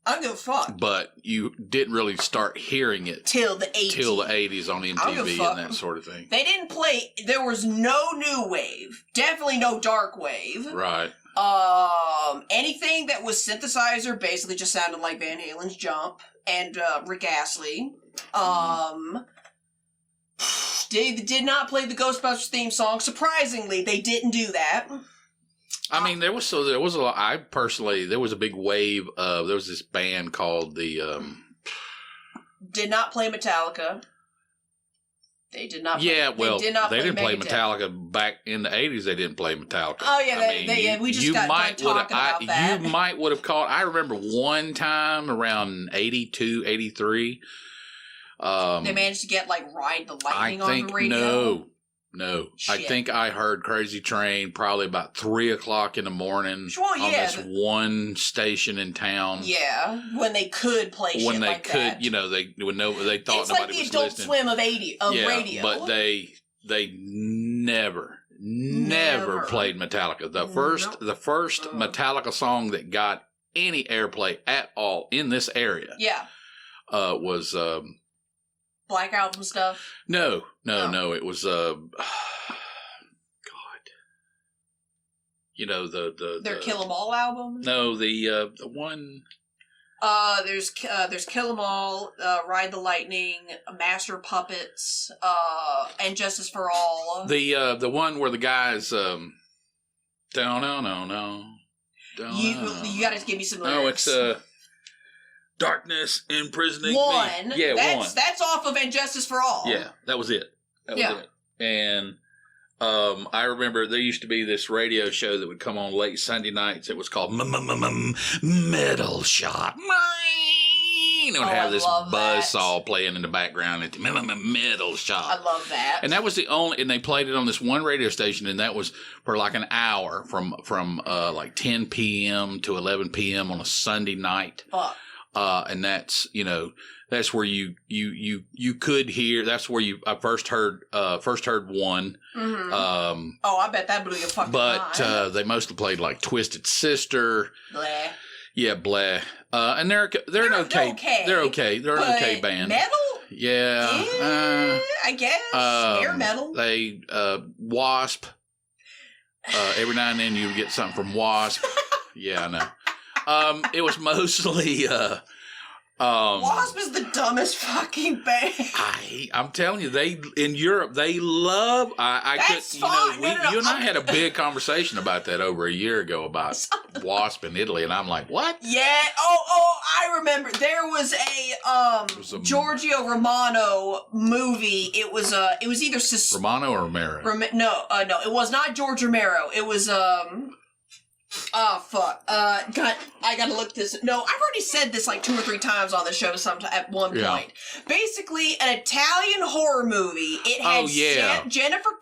I don't give a fuck. But you didn't really start hearing it till the 80s on MTV and that sort of thing. They didn't play. There was no new wave. Definitely no dark wave. Right. Anything that was synthesizer basically just sounded like Van Halen's Jump and Rick Astley. They did not play the Ghostbusters theme song. Surprisingly, they didn't do that. I mean, there was a lot. There was a big wave of, there was this band called did not play Metallica. They did not. Yeah, well, they didn't play Metallica back in the 80s. They didn't play Metallica. Oh yeah, we just got done talking about that. You might would have caught. I remember one time around 82, 83. They managed to get like Ride the Lightning on the radio. No. Shit. I think I heard Crazy Train probably about 3 o'clock in the morning on this one station in town. Yeah, when they could play shit like that. They thought it's nobody was listening. It's like the Adult Swim of radio. But they never played Metallica. The first Metallica song that got any airplay at all in this area. Yeah. Was Black Album stuff? No. It was God. You know their Kill 'Em All album? No, the one. There's Kill 'Em All, Ride the Lightning, Master Puppets, and Justice for All. The one where the guys down. You got to give me some lyrics. No, it's Darkness Imprisoning One. Me. Yeah, one. That's off of And Justice for All. Yeah, that was it. And I remember there used to be this radio show that would come on late Sunday nights. It was called Metal Shop. It would have this buzzsaw playing in the background at the Metal Shop. I love that. And that was the only, and they played it on this one radio station, and that was for like an hour from like 10 p.m. to 11 p.m. on a Sunday night. Fuck. And that's, that's where you could hear. That's where I first heard one. Mm-hmm. I bet that blew your fucking mind. But they mostly played like Twisted Sister. Bleh. Yeah, bleh. And they're an okay. They're okay. They're an okay band. Metal? Yeah. I guess. Hair metal. They Wasp. Every now and then you get something from Wasp. Yeah, I know. It was mostly Wasp is the dumbest fucking band. I'm telling you, in Europe they love. That's fine. You and I had a big conversation about that over a year ago about Wasp in Italy, and I'm like, what? Yeah. I remember there was a Giorgio Romano movie. It was either Romano or Romero. No, it was not George Romero. It was Oh, fuck. God, I gotta look this. No, I've already said this like 2 or 3 times on the show at one point. Yeah. Basically, an Italian horror movie. It had Jennifer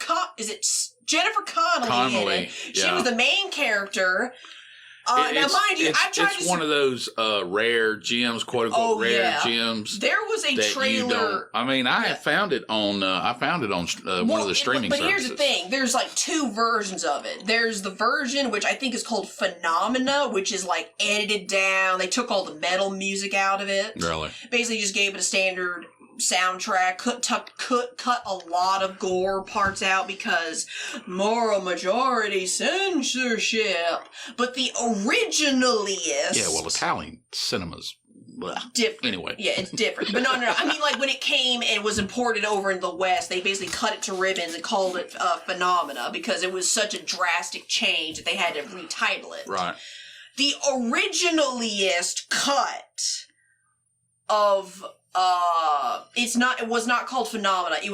Connelly in it. She was the main character. Now, mind you, I've tried it's one of those rare gems, quote unquote gems. There was a trailer. I found it on. One of the streaming services. But here's the thing: there's like 2 versions of it. There's the version which I think is called Phenomena, which is like edited down. They took all the metal music out of it. Really? Basically, just gave it a standard soundtrack. Cut a lot of gore parts out because moral majority censorship. But the originalist, Italian cinemas. Different. Anyway. Yeah, it's different. But no. I mean, like, when it came and was imported over in the West, they basically cut it to ribbons and called it Phenomena because it was such a drastic change that they had to retitle it. Right. The originalist cut of it was not called Phenomena. It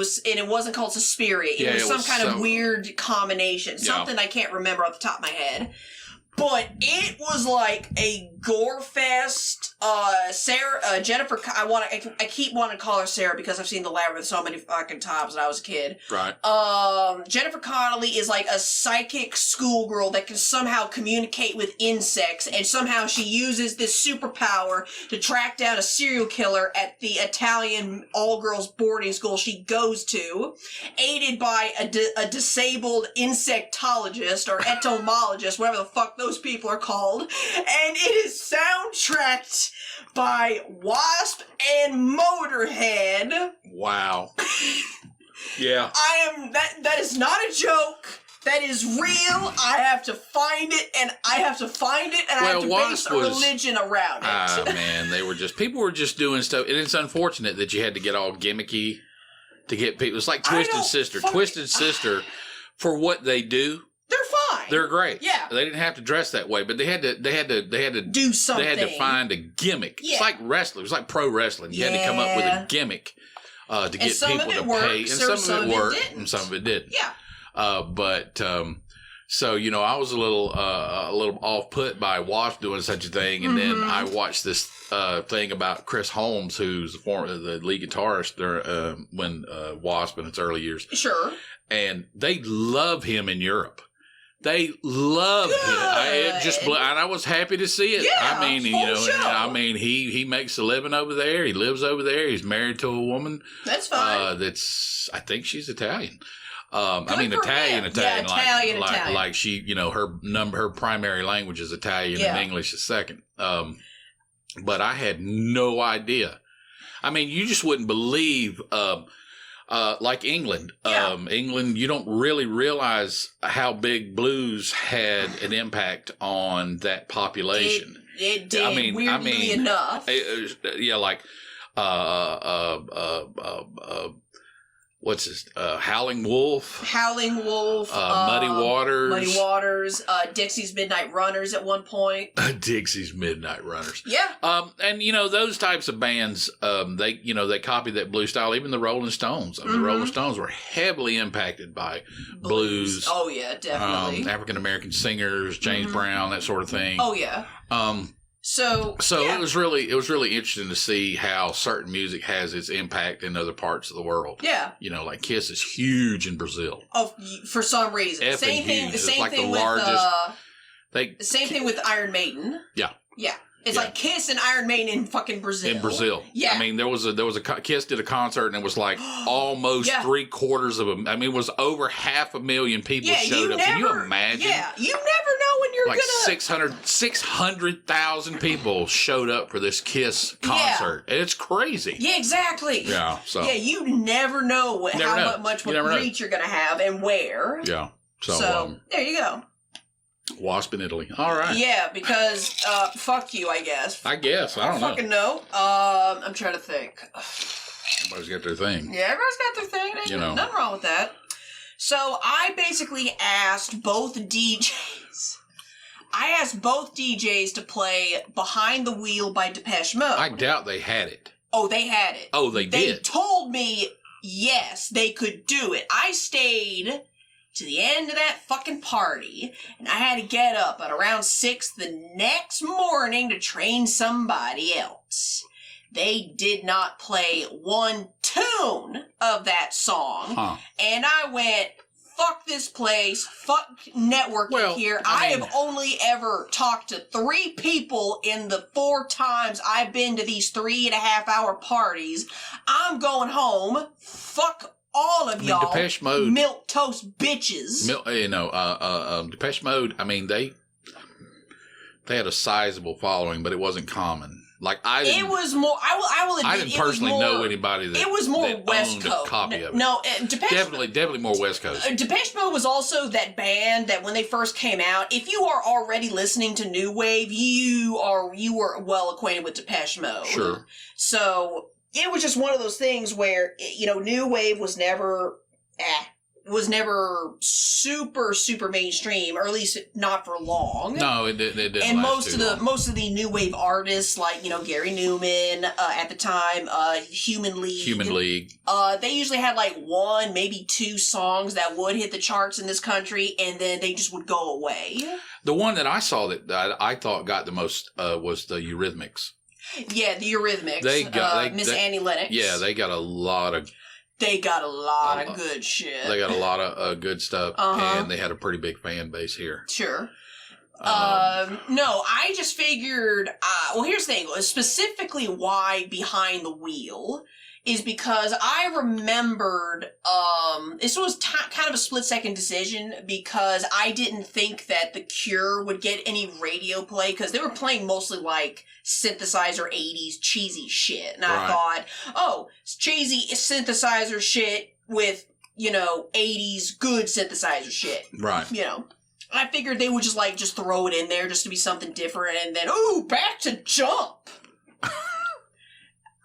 wasn't called Suspiria. It was some kind of weird combination. Something I can't remember off the top of my head. But it was like a gore fest. Jennifer, I keep wanting to call her Sarah because I've seen The Labyrinth so many fucking times when I was a kid. Right. Jennifer Connelly is like a psychic schoolgirl that can somehow communicate with insects, and somehow she uses this superpower to track down a serial killer at the Italian all-girls boarding school she goes to, aided by a disabled insectologist or entomologist, whatever the fuck those people are called, and it is soundtracked by Wasp and Motorhead. Wow. Yeah. That is not a joke. That is real. I have to find it, and I have to base a religion around it. Man, people were just doing stuff, and it's unfortunate that you had to get all gimmicky to get people. It's like Twisted Sister, for what they do. They're fine. They're great. Yeah. They didn't have to dress that way, but they had to do something. They had to find a gimmick. Yeah. It's like wrestling. It's like pro wrestling. You had to come up with a gimmick to get people to pay. And some of it worked, and some of it didn't. Yeah. So I was a little off put by Wasp doing such a thing, and then I watched this thing about Chris Holmes, who's the lead guitarist there when Wasp in its early years. Sure. And they love him in Europe. They love him. And I was happy to see it. Yeah, he makes a living over there. He lives over there. He's married to a woman. That's fine. I think she's Italian. Italian. Like she, her primary language is Italian and English is second. But I had no idea. I mean, you just wouldn't believe, like England. England, you don't really realize how big blues had an impact on that population. It did, weirdly enough. Like, what's his, Howling Wolf, Muddy Waters, Dixie's Midnight Runners at one point. Dixie's Midnight Runners. Yeah. And those types of bands, they copied that blues style. Even the Rolling Stones. I mean, the Rolling Stones were heavily impacted by blues. Oh yeah, definitely. African American singers, James Brown, that sort of thing. Oh yeah. So yeah. it was really interesting to see how certain music has its impact in other parts of the world. Yeah. Like Kiss is huge in Brazil. Oh, for some reason. Same thing with Iron Maiden. Yeah. Yeah. It's like Kiss and Iron Maiden in fucking Brazil. In Brazil. Yeah. I mean, there was a Kiss did a concert and it was like almost 3/4 of them. I mean, it was over 500,000 people showed up. Can you imagine? Yeah. You never know when you're like 600,000 people showed up for this Kiss concert. Yeah. It's crazy. Yeah, exactly. Yeah. So. Yeah, you never know how much reach you're going to have and where. Yeah. So there you go. Wasp in Italy. All right. Yeah, because fuck you, I guess. I guess. I don't know. Fucking know. I'm trying to think. Everybody's got their thing. Yeah, everybody's got their thing. Nothing wrong with that. So I basically asked both DJs. to play Behind the Wheel by Depeche Mode. I doubt they had it. Oh, they had it. Oh, they did? They told me, yes, they could do it. I stayed to the end of that fucking party, and I had to get up at around 6 the next morning to train somebody else. They did not play one tune of that song, and I went, fuck this place, fuck networking here. I have only ever talked to 3 people in the 4 times I've been to these 3.5-hour parties. I'm going home. Fuck all of y'all, Depeche Mode, milk toast bitches. Depeche Mode. I mean, they had a sizable following, but it wasn't common. Like I didn't personally know anybody that. It was more that West owned Coast. A copy of it. No, definitely more West Coast. Depeche Mode was also that band that when they first came out, if you are already listening to new wave, you were well acquainted with Depeche Mode. Sure. So it was just one of those things where, new wave was never super, super mainstream, or at least not for long. No, it didn't. And most of the new wave artists, like, Gary Newman, at the time, Human League. They usually had like 1, maybe 2 songs that would hit the charts in this country, and then they just would go away. The one that I saw that I thought got the most, was the Eurythmics. Yeah, the Eurythmics. Miss Annie Lennox. Yeah, they got a lot of good shit. They got a lot of good stuff, and they had a pretty big fan base here. Sure. No, I just figured, here's the thing, specifically why Behind the Wheel is because I remembered, this was kind of a split-second decision because I didn't think that The Cure would get any radio play because they were playing mostly like synthesizer 80s cheesy shit. And I thought, cheesy synthesizer shit with, 80s good synthesizer shit. Right. I figured they would just throw it in there just to be something different and then, back to Jump.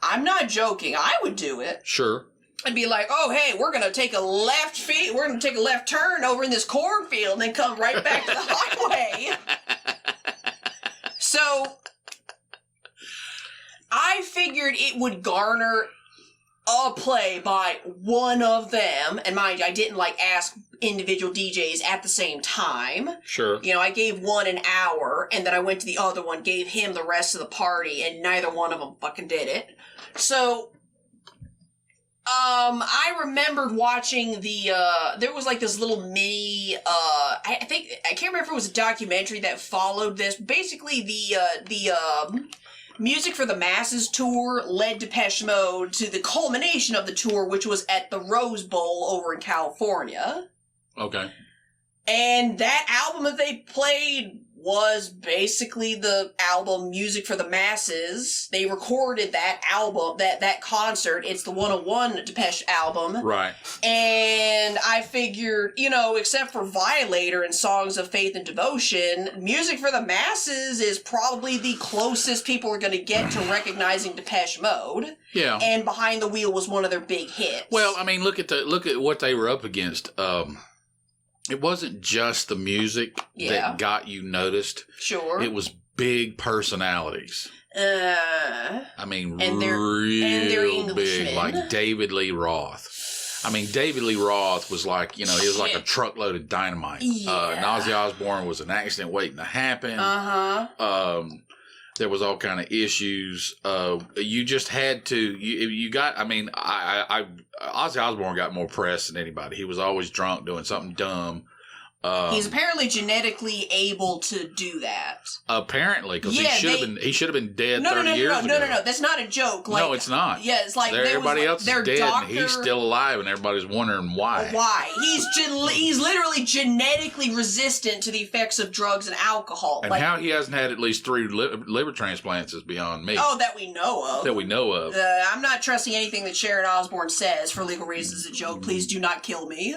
I'm not joking. I would do it. Sure. And be like, hey, we're going to take a left turn over in this cornfield and then come right back to the highway. So I figured it would garner a play by one of them. And mind you, I didn't ask individual DJs at the same time. Sure. I gave one an hour and then I went to the other one, gave him the rest of the party, and neither one of them fucking did it. So, I remembered watching there was this little mini, I can't remember if it was a documentary that followed this. Basically, the Music for the Masses tour led Depeche Mode to the culmination of the tour, which was at the Rose Bowl over in California. Okay. And that album that they played was basically the album Music for the Masses. They recorded that album, that concert. It's the 101 Depeche album. Right. And I figured, you know, except for Violator and Songs of Faith and Devotion, Music for the Masses is probably the closest people are going to get to recognizing Depeche Mode. Yeah. And Behind the Wheel was one of their big hits. Well, I mean, look at what they were up against. It wasn't just the music that got you noticed. Sure. It was big personalities. I mean, and real big, like David Lee Roth. I mean, David Lee Roth was like, you know, he was like a truckload of dynamite. Yeah. Ozzy Osbourne was an accident waiting to happen. There was all kind of issues. You just had to. You got. I mean, Ozzy Osbourne got more press than anybody. He was always drunk, doing something dumb. He's apparently genetically able to do that. Apparently, because he should have been dead 30 years ago. No. That's not a joke. Like, no, it's not. Yeah, it's like everybody else is dead, doctor, and he's still alive, and everybody's wondering why. Why? He's literally genetically resistant to the effects of drugs and alcohol. And how he hasn't had at least 3 liver transplants is beyond me. Oh, that we know of. I'm not trusting anything that Sharon Osbourne says for legal reasons. A joke. Please do not kill me.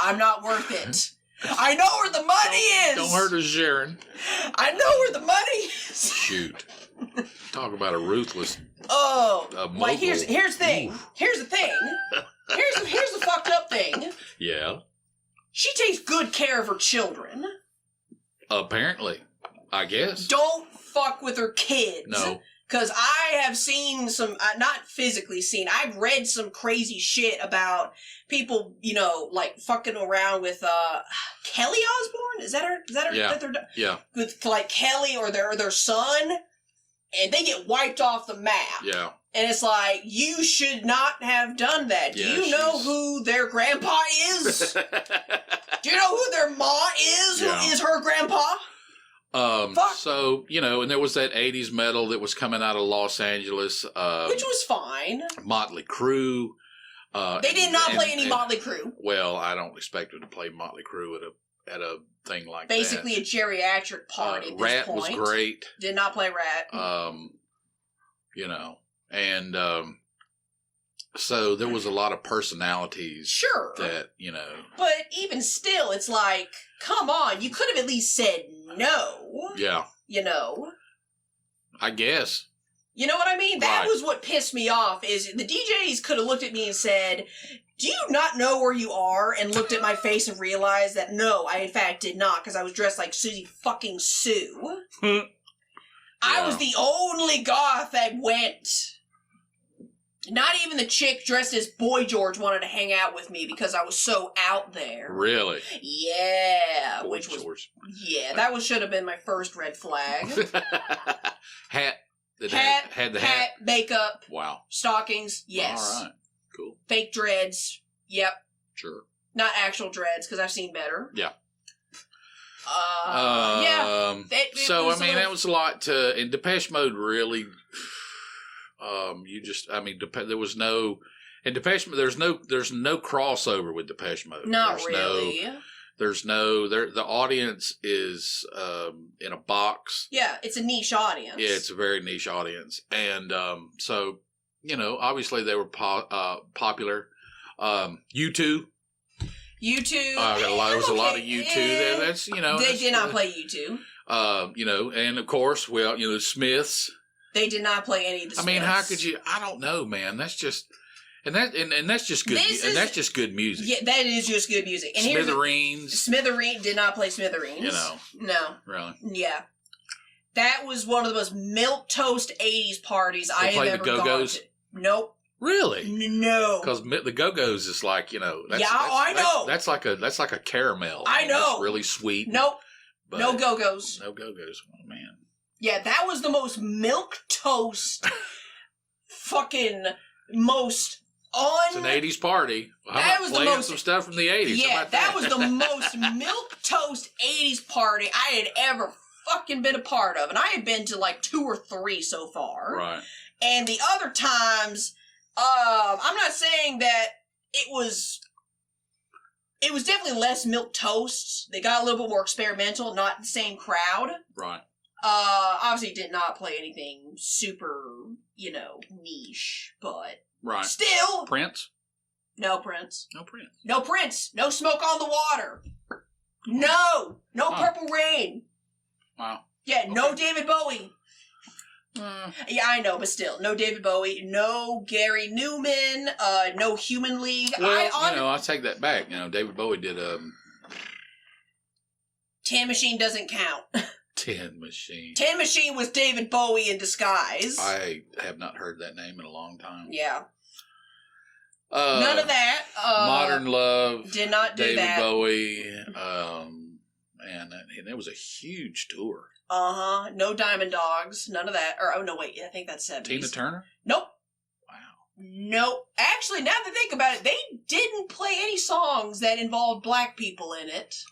I'm not worth it. I know where the money is! Don't hurt us, Sharon. I know where the money is! Shoot. Talk about a ruthless... like, here's the thing. Oof. Here's the thing. Here's the fucked up thing. Yeah? She takes good care of her children. Apparently. I guess. Don't fuck with her kids. No. Because I have seen some, not physically seen, I've read some crazy shit about people, you know, like fucking around with Kelly Osbourne? Is that her? Yeah. Yeah. With like Kelly or their son, and they get wiped off the map. Yeah. And it's like, you should not have done that. Yeah, Do you know who their grandpa is? Do you know who their ma is? Yeah. Who is her grandpa? So, you know, and there was that 80s metal that was coming out of Los Angeles. Which was fine. Motley Crue. They did not play any Motley Crue. Well, I don't expect them to play Motley Crue at a thing like Basically that. Basically a geriatric party at this Rat point. was great. Did not play Rat. You know, and so there was a lot of personalities. Sure. That, you know. But even still, it's like, come on, you could have at least said no. Yeah. You know. I guess. You know what I mean? That Right. was what pissed me off, is the DJs could have looked at me and said, do you not know where you are? And looked at my face and realized that no, I in fact did not, because I was dressed like Susie fucking Sue. I was the only goth that went. Not even the chick dressed as Boy George wanted to hang out with me because I was so out there. Really? Yeah. Boy George. Yeah, that should have been my first red flag. Hat. Had the hat. Makeup. Wow. Stockings. Yes. All right. Cool. Fake dreads. Yep. Sure. Not actual dreads, because I've seen better. Yeah. Yeah. So, I mean, that was a lot to... And Depeche Mode really... there was no... In Depeche Mode, there's no crossover with Depeche Mode. Not really. The audience is in a box. Yeah, it's a niche audience. Yeah, it's a very niche audience. And so, you know, obviously they were popular. U2. U2. There was a lot of U2 there. That's, you know. They did not play U2. You know, and of course, well, you know, the Smiths. They did not play any of the Smiths. I mean, how could you? I don't know, man. That's just... And that's just good. That's just good music. Yeah, that is just good music. And Smithereens. Smithereen did not play Smithereens. You know. No. Really. Yeah. That was one of the most milquetoast 80s parties I have ever gone to. Nope. Really? No. Because the Go-Go's is like, you know. I know. That's like a caramel. I know. It's really sweet. Nope. No Go-Go's. No Go-Go's. Oh, man. Yeah, that was the most milquetoast fucking most... It's an 80s party. That was playing some stuff from the 80s. Yeah, that was the most milquetoast 80s party I had ever fucking been a part of. And I had been to like 2 or 3 so far. Right. And the other times, I'm not saying that it was it was definitely less milquetoast. They got a little bit more experimental, not the same crowd. Right. Obviously did not play anything super, niche, but Right. still. Prince? No Prince. No Prince. No Prince. No Smoke on the Water. No. No Purple Rain. Wow. Yeah, no David Bowie. Yeah, I know, but still, no David Bowie, no Gary Newman, no Human League. Well, I take that back. David Bowie did Tin Machine doesn't count. Tin Machine. Tin Machine was David Bowie in disguise. I have not heard that name in a long time. Yeah. None of that. Modern Love. Did not do David that. Bowie. And that was a huge tour. No Diamond Dogs. None of that. Wait. I think that's 70s. Tina Turner? Nope. Wow. Nope. Actually, now that I think about it, they didn't play any songs that involved black people in it.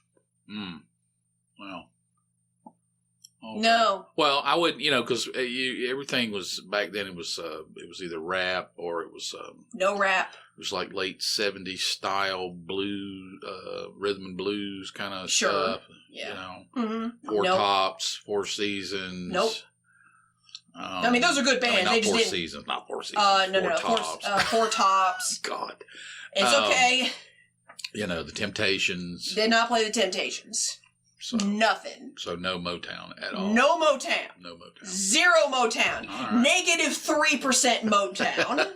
Well. Okay. No. Well, I would, because everything was back then. It was either rap or it was no rap. It was like late '70s style blues, rhythm and blues kind of Sure. stuff. Yeah. Four Tops, Four Seasons. Nope. I mean, those are good bands. Not they just Four didn't. Seasons. Not Four Seasons. No. Tops. Four Tops. God. It's okay. The Temptations. Did not play the Temptations. So, nothing. So no Motown at all. No Motown. No Motown. Zero Motown. Right. -3% Motown.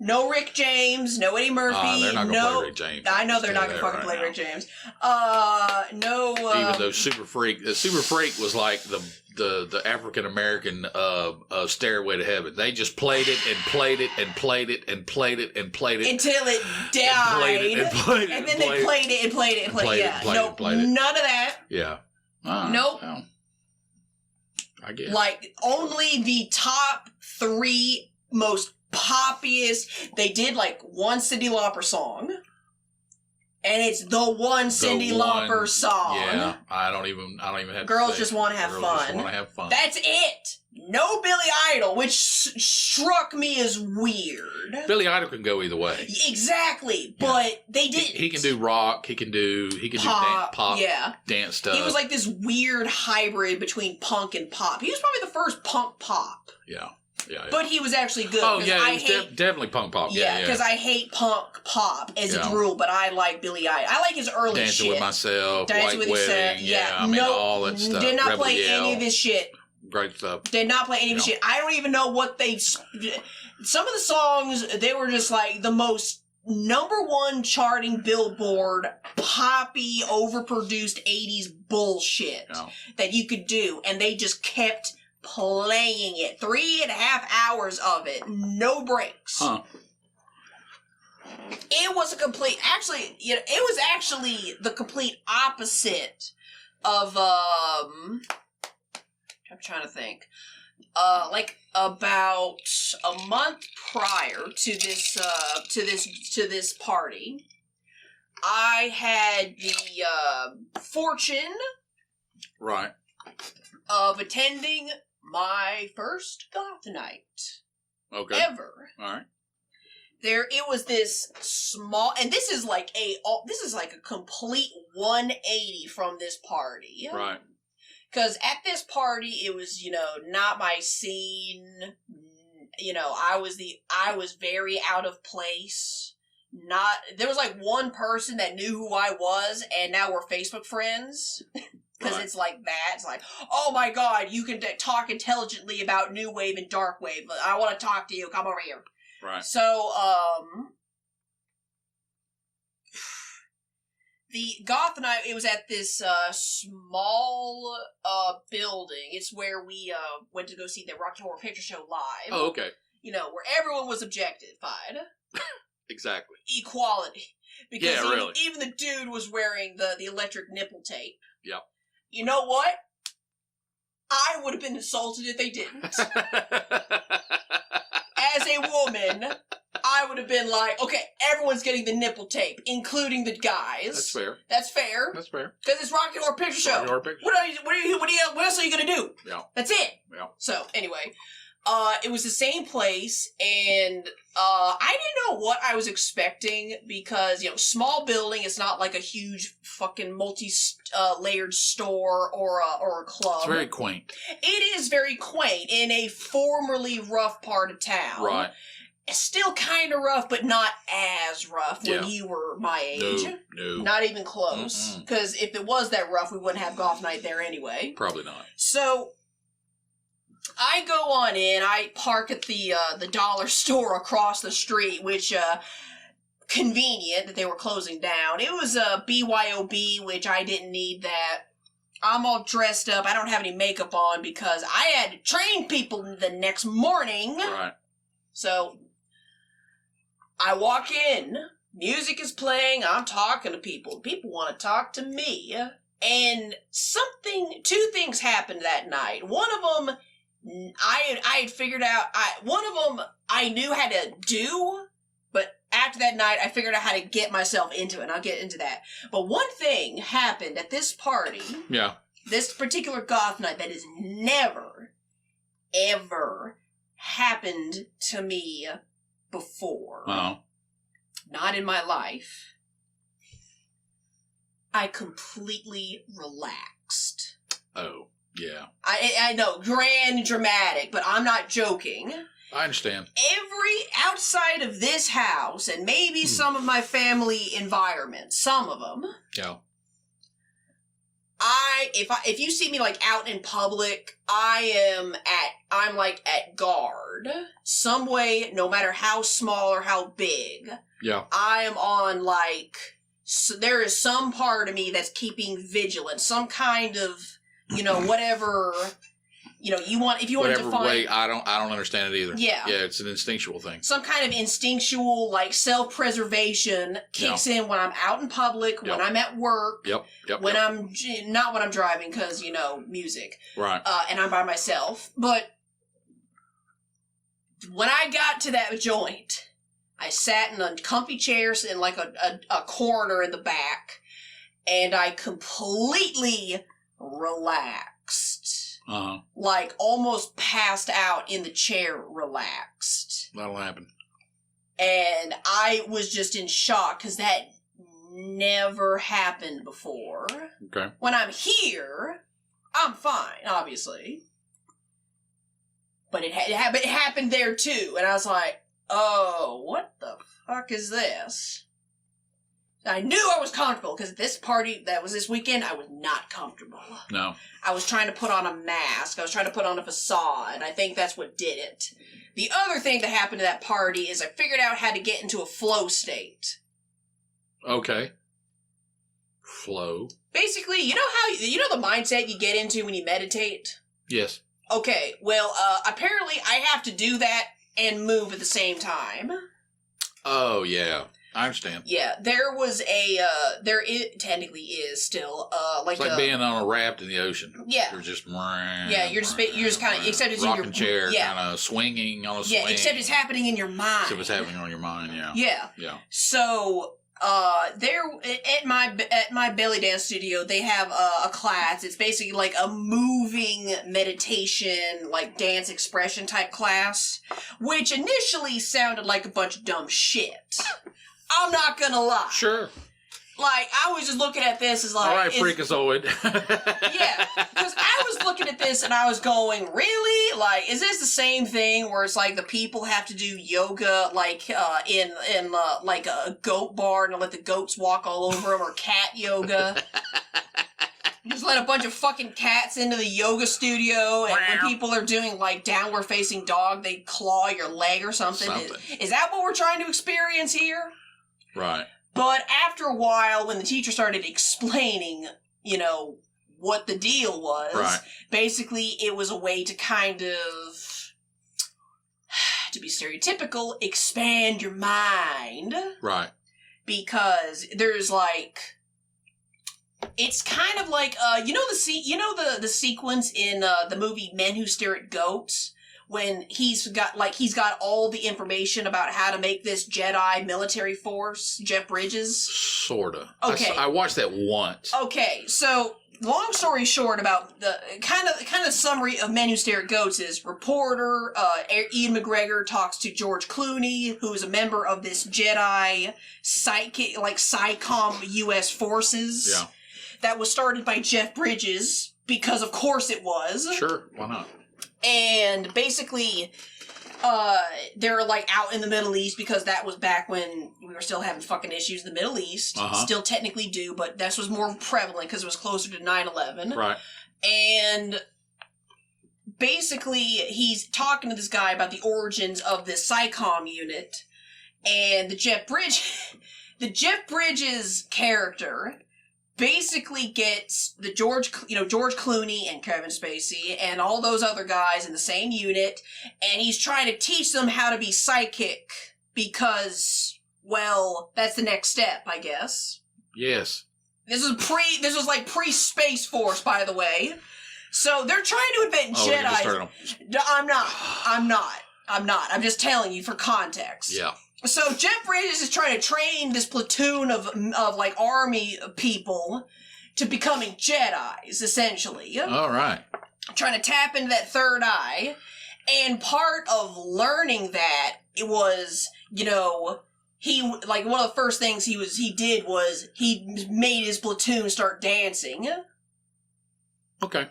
No Rick James. No Eddie Murphy. They're not going to play Rick James. I know they're not going to fucking play Rick James. No. Even though Super Freak was like the African American Stairway to Heaven. They just played it and played it and played it and played it and played it until it died. And then they played it and played it and played it. Yeah, no, none of that. Yeah. Nope. Well, I guess. Like only the top 3 most poppiest. They did like one Cyndi Lauper song. And it's the one Cyndi Lauper song. Yeah, I don't even have. Girls just want to have fun. Just want to have fun. That's it. No Billy Idol, which struck me as weird. Billy Idol can go either way. Exactly, but they didn't. He can do rock. He can do pop. Yeah, dance stuff. He was like this weird hybrid between punk and pop. He was probably the first punk pop. Yeah. Yeah. But he was actually good. Oh, yeah, definitely punk pop. Yeah, because I hate punk pop as a rule, but I like Billy Idol. I like his early Dancing shit. with Myself, Dancing White with Wedding, yeah. I mean, all that stuff. Did not Rebel play Yell. any of his shit. Great stuff. Did not play any of his shit. I don't even know what they... Some of the songs, they were just like the most #1 charting Billboard, poppy, overproduced 80s bullshit that you could do. And they just kept playing it. 3.5 hours of it. No breaks. Huh. It was it was actually the complete opposite of, I'm trying to think. Like about a month prior to this party, I had the fortune of attending my first goth night ever. All right. It was this small, and this is like a complete 180 from this party. Right. Because at this party, it was, not my scene. I was very out of place. There was like one person that knew who I was, and now we're Facebook friends. Because it's like that. It's like, oh my God, you can talk intelligently about new wave and dark wave. I want to talk to you. Come over here. Right. So, the goth night, it was at this small building. It's where we went to go see the Rocky Horror Picture Show live. Oh, okay. Where everyone was objectified. Exactly. Equality. Because really. even the dude was wearing the electric nipple tape. Yep. You know what? I would have been insulted if they didn't. As a woman, I would have been like, okay, everyone's getting the nipple tape, including the guys. That's fair. That's fair. That's fair. Because it's Rocky Horror Picture Show. Rocky Horror Picture. What else are you gonna do? Yeah. That's it. Yeah. So anyway, It was the same place, and I didn't know what I was expecting because, small building. It's not like a huge fucking multi-layered store or a club. It's very quaint. It is very quaint in a formerly rough part of town. Right. It's still kind of rough, but not as rough when you were my age. No. Not even close. Because if it was that rough, we wouldn't have golf night there anyway. Probably not. So I go on in. I park at the dollar store across the street, which convenient that they were closing down. It was a BYOB, which I didn't need that. I'm all dressed up. I don't have any makeup on because I had to train people the next morning. Right. So I walk in. Music is playing. I'm talking to people. People want to talk to me. And two things happened that night. One of them, I had figured out, one of them I knew how to do, but after that night I figured out how to get myself into it, and I'll get into that. But one thing happened at this party, this particular goth night, that has never, ever happened to me before. Not in my life. I completely relaxed. Oh, yeah. I know, grand, dramatic, but I'm not joking. I understand. Outside of this house, and maybe some of my family environment, some of them. Yeah. If you see me like out in public, I'm like at guard. Some way, no matter how small or how big. Yeah. I am on like, so there is some part of me that's keeping vigilant, some kind of, whatever, you want, if you want to define. Whatever way, I don't understand it either. Yeah. Yeah, it's an instinctual thing. Some kind of instinctual, like, self-preservation kicks in when I'm out in public, when I'm at work. When I'm, not when I'm driving, because, music. Right. And I'm by myself. But when I got to that joint, I sat in a comfy chair in like a corner in the back, and I completely relaxed. Like almost passed out in the chair, relaxed. That'll happen. And I was just in shock because that never happened before. Okay. When I'm here, I'm fine, obviously. But it happened there too, and I was like, oh, what the fuck is this? I knew I was comfortable, because at this party that was this weekend, I was not comfortable. No. I was trying to put on a mask. I was trying to put on a facade, and I think that's what did it. The other thing that happened to that party is I figured out how to get into a flow state. Okay. Flow. Basically, you know the mindset you get into when you meditate? Yes. Okay, well, apparently I have to do that and move at the same time. Oh, yeah. I understand. Yeah, there was technically is still, it's like being on a raft in the ocean. Yeah. You're just kind of, except it's in your chair, kind of swinging on a swing. Yeah, except it's happening in your mind. Except it's happening on your mind, yeah. Yeah. Yeah. So, there, at my belly dance studio, they have a class. It's basically like a moving meditation, like dance expression type class, which initially sounded like a bunch of dumb shit. I'm not gonna lie. Sure. Like, I was just looking at this as like... All right, freakazoid. Yeah, because I was looking at this and I was going, really? Like, is this the same thing where it's like the people have to do yoga, like, in like a goat barn and let the goats walk all over them, or cat yoga? Just let a bunch of fucking cats into the yoga studio, and when people are doing, like, downward facing dog, they claw your leg or something. Is that what we're trying to experience here? Right. But after a while, when the teacher started explaining, what the deal was, basically it was a way to kind of, to be stereotypical, expand your mind. Right. Because there's like, it's kind of like, the sequence in the movie Men Who Stare at Goats? When he's got all the information about how to make this Jedi military force, Jeff Bridges. Sorta. Okay. I watched that once. Okay, so long story short about the kind of summary of Men Who Stare at Goats is reporter Ian McGregor talks to George Clooney, who is a member of this Jedi PSYCOM U.S. forces. Yeah. That was started by Jeff Bridges, because of course it was. Sure, why not? And basically, they're like out in the Middle East because that was back when we were still having fucking issues in the Middle East. Still technically do, but this was more prevalent because it was closer to 9/11. Right. And basically, he's talking to this guy about the origins of this PSYCOM unit, and the Jeff Bridges character basically gets the George Clooney and Kevin Spacey and all those other guys in the same unit, and he's trying to teach them how to be psychic because, well, that's the next step, I guess. Yes. This was like pre-Space Force, by the way. So they're trying to invent Jedi. I'm not. I'm just telling you for context. Yeah. So Jeff Bridges is trying to train this platoon of like army people to becoming Jedis, essentially. All right. Trying to tap into that third eye. And part of learning that, it was, he, like, one of the first things he did was he made his platoon start dancing. Okay.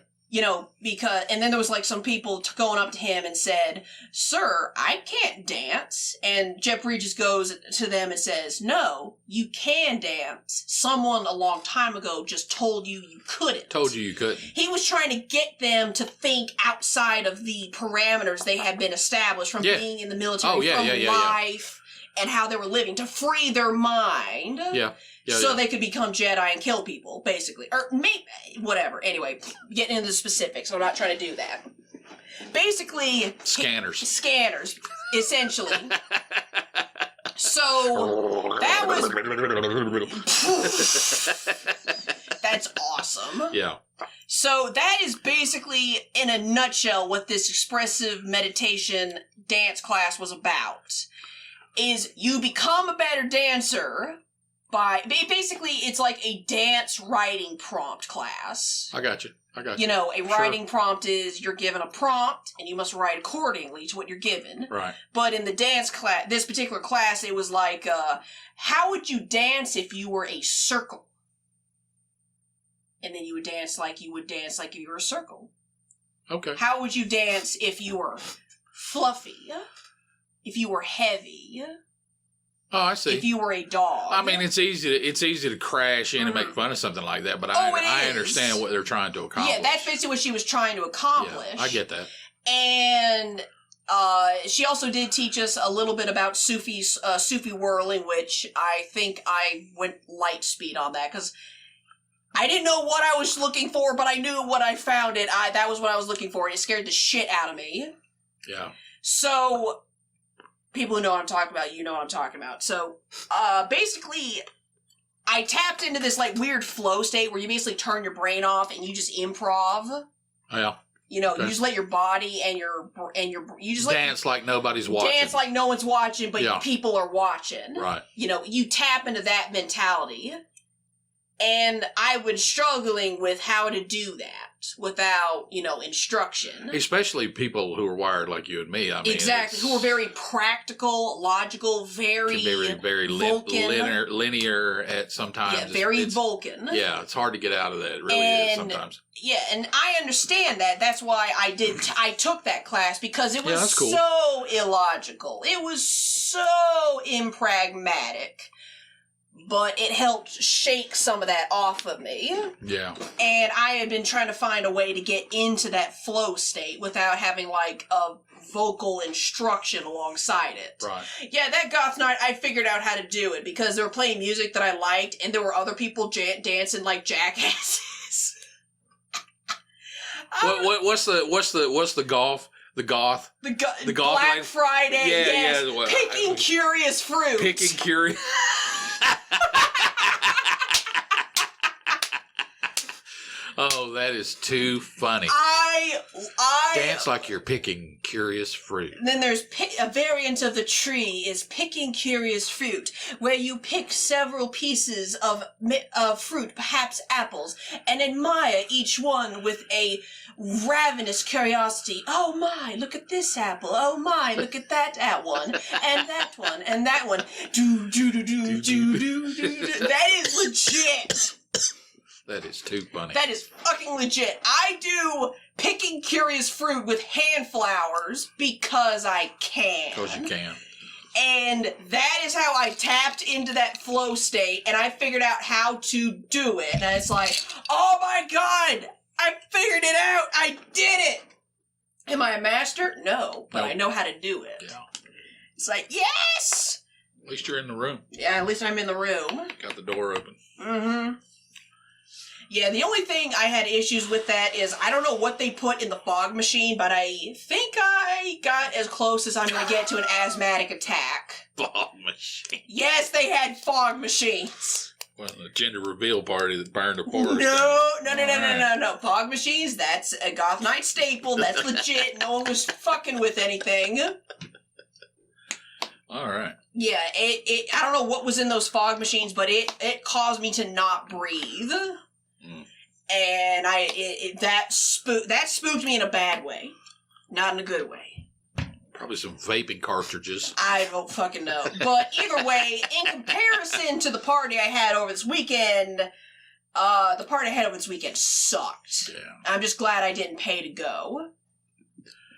Because, and then there was like some people going up to him and said, "Sir, I can't dance." And Jeff Bridges goes to them and says, "No, you can dance. Someone a long time ago just told you couldn't." Told you couldn't. He was trying to get them to think outside of the parameters they had been established from being in the military, from life, and how they were living, to free their mind. Yeah. They could become Jedi and kill people, basically. Or maybe, whatever. Anyway, getting into the specifics. I'm not trying to do that. Basically... Scanners, essentially. So, that was... That's awesome. Yeah. So, that is basically, in a nutshell, what this expressive meditation dance class was about. Is you become a better dancer... basically, it's like a dance writing prompt class. I got you. A writing prompt is you're given a prompt, and you must write accordingly to what you're given. Right. But in the dance class, this particular class, it was like, how would you dance if you were a circle? And then you would dance like you were a circle. Okay. How would you dance if you were fluffy? If you were heavy? Oh, I see. If you were a dog. I mean, it's easy to crash in and make fun of something like that, but I understand what they're trying to accomplish. Yeah, that's basically what she was trying to accomplish. Yeah, I get that. And she also did teach us a little bit about Sufi whirling, which I think I went light speed on that, because I didn't know what I was looking for, but I knew when I found it, that was what I was looking for, and it scared the shit out of me. Yeah. So... people who know what I'm talking about, you know what I'm talking about. So, basically, I tapped into this, like, weird flow state where you basically turn your brain off and you just improv. Yeah. You just let your body and you just dance like nobody's watching. Dance like no one's watching, but people are watching. Right. You tap into that mentality. And I was struggling with how to do that without, instruction. Especially people who are wired like you and me. I mean, exactly, who are very practical, logical, very Vulcan. linear at sometimes. Yeah, very Vulcan. Yeah, it's hard to get out of that. It really is sometimes. Yeah, and I understand that. That's why I took that class, because it was cool. so illogical. It was so impragmatic. But it helped shake some of that off of me. Yeah. And I had been trying to find a way to get into that flow state without having, like, a vocal instruction alongside it. Right. Yeah, that goth night, I figured out how to do it, because they were playing music that I liked, and there were other people dancing like jackasses. What's the goth? The goth Black line? Friday, yes. Yeah. Picking curious fruits. Picking curious. Oh, that is too funny. I Dance like you're picking curious fruit. Then there's a variant of the tree is picking curious fruit, where you pick several pieces of fruit, perhaps apples, and admire each one with a ravenous curiosity. Oh my, look at this apple. Oh my, look at that one, and that one, and that one. Do do do do do do do. That is legit. That is too funny. That is fucking legit. I do picking curious fruit with hand flowers because I can. Because you can. And that is how I tapped into that flow state, and I figured out how to do it. And it's like, oh my god, I figured it out. I did it. Am I a master? No, but I know how to do it. Yeah. It's like, yes! At least you're in the room. Yeah, at least I'm in the room. Got the door open. Mm-hmm. Yeah, the only thing I had issues with that is I don't know what they put in the fog machine, but I think I got as close as I'm going to get to an asthmatic attack. Fog machine. Yes, they had fog machines. Well, the gender reveal party that burned the forest. No. Fog machines, that's a goth night staple. That's legit. No one was fucking with anything. All right. Yeah, I don't know what was in those fog machines, but it caused me to not breathe. And that spooked me in a bad way, not in a good way. Probably some vaping cartridges. I don't fucking know. But either way, in comparison to the party I had over this weekend, the party I had over this weekend sucked. Yeah. I'm just glad I didn't pay to go.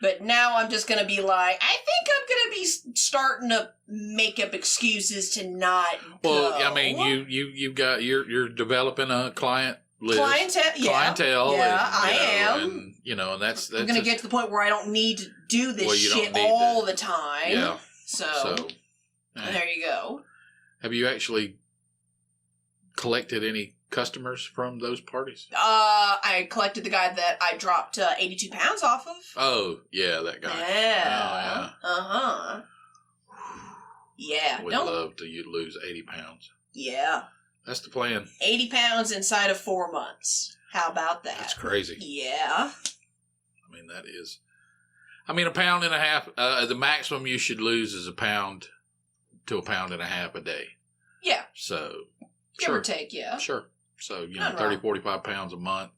But now I'm just gonna be like, I think I'm gonna be starting to make up excuses to not go. Well, I mean, you're developing a client list. Clientele. Yeah, I am. And, and that's I'm gonna get to the point where I don't need to do this shit all the time. Yeah. So there you go. Have you actually collected any customers from those parties? I collected the guy that I dropped 82 pounds off of. Oh, yeah, that guy. Yeah. Uh-huh. Yeah. I would love to lose 80 pounds. Yeah. That's the plan. 80 pounds inside of 4 months. How about that? That's crazy. Yeah. I mean, that is... I mean, 1.5 pounds, the maximum you should lose is 1 pound to 1.5 pounds a day. Yeah. So... Give or take, yeah. Sure. So, 30, 45 pounds a month.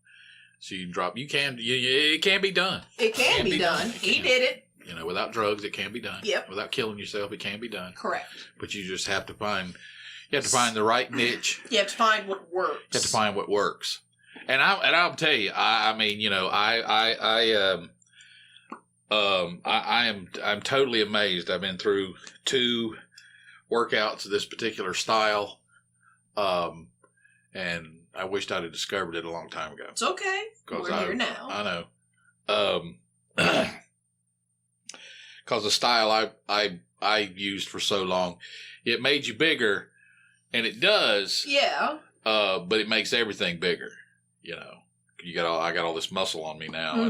So you drop... it can be done. It can be done. He did it. Without drugs, it can be done. Yep. Without killing yourself, it can be done. Correct. But you just have to find... You have to find the right niche. You have to find what works. You have to find what works. And I'll tell you, I'm totally amazed. I've been through 2 workouts of this particular style, and I wished I'd have discovered it a long time ago. It's okay. We're here now. I know. Because the style I used for so long, it made you bigger. And it does. Yeah. But it makes everything bigger. I got all this muscle on me now,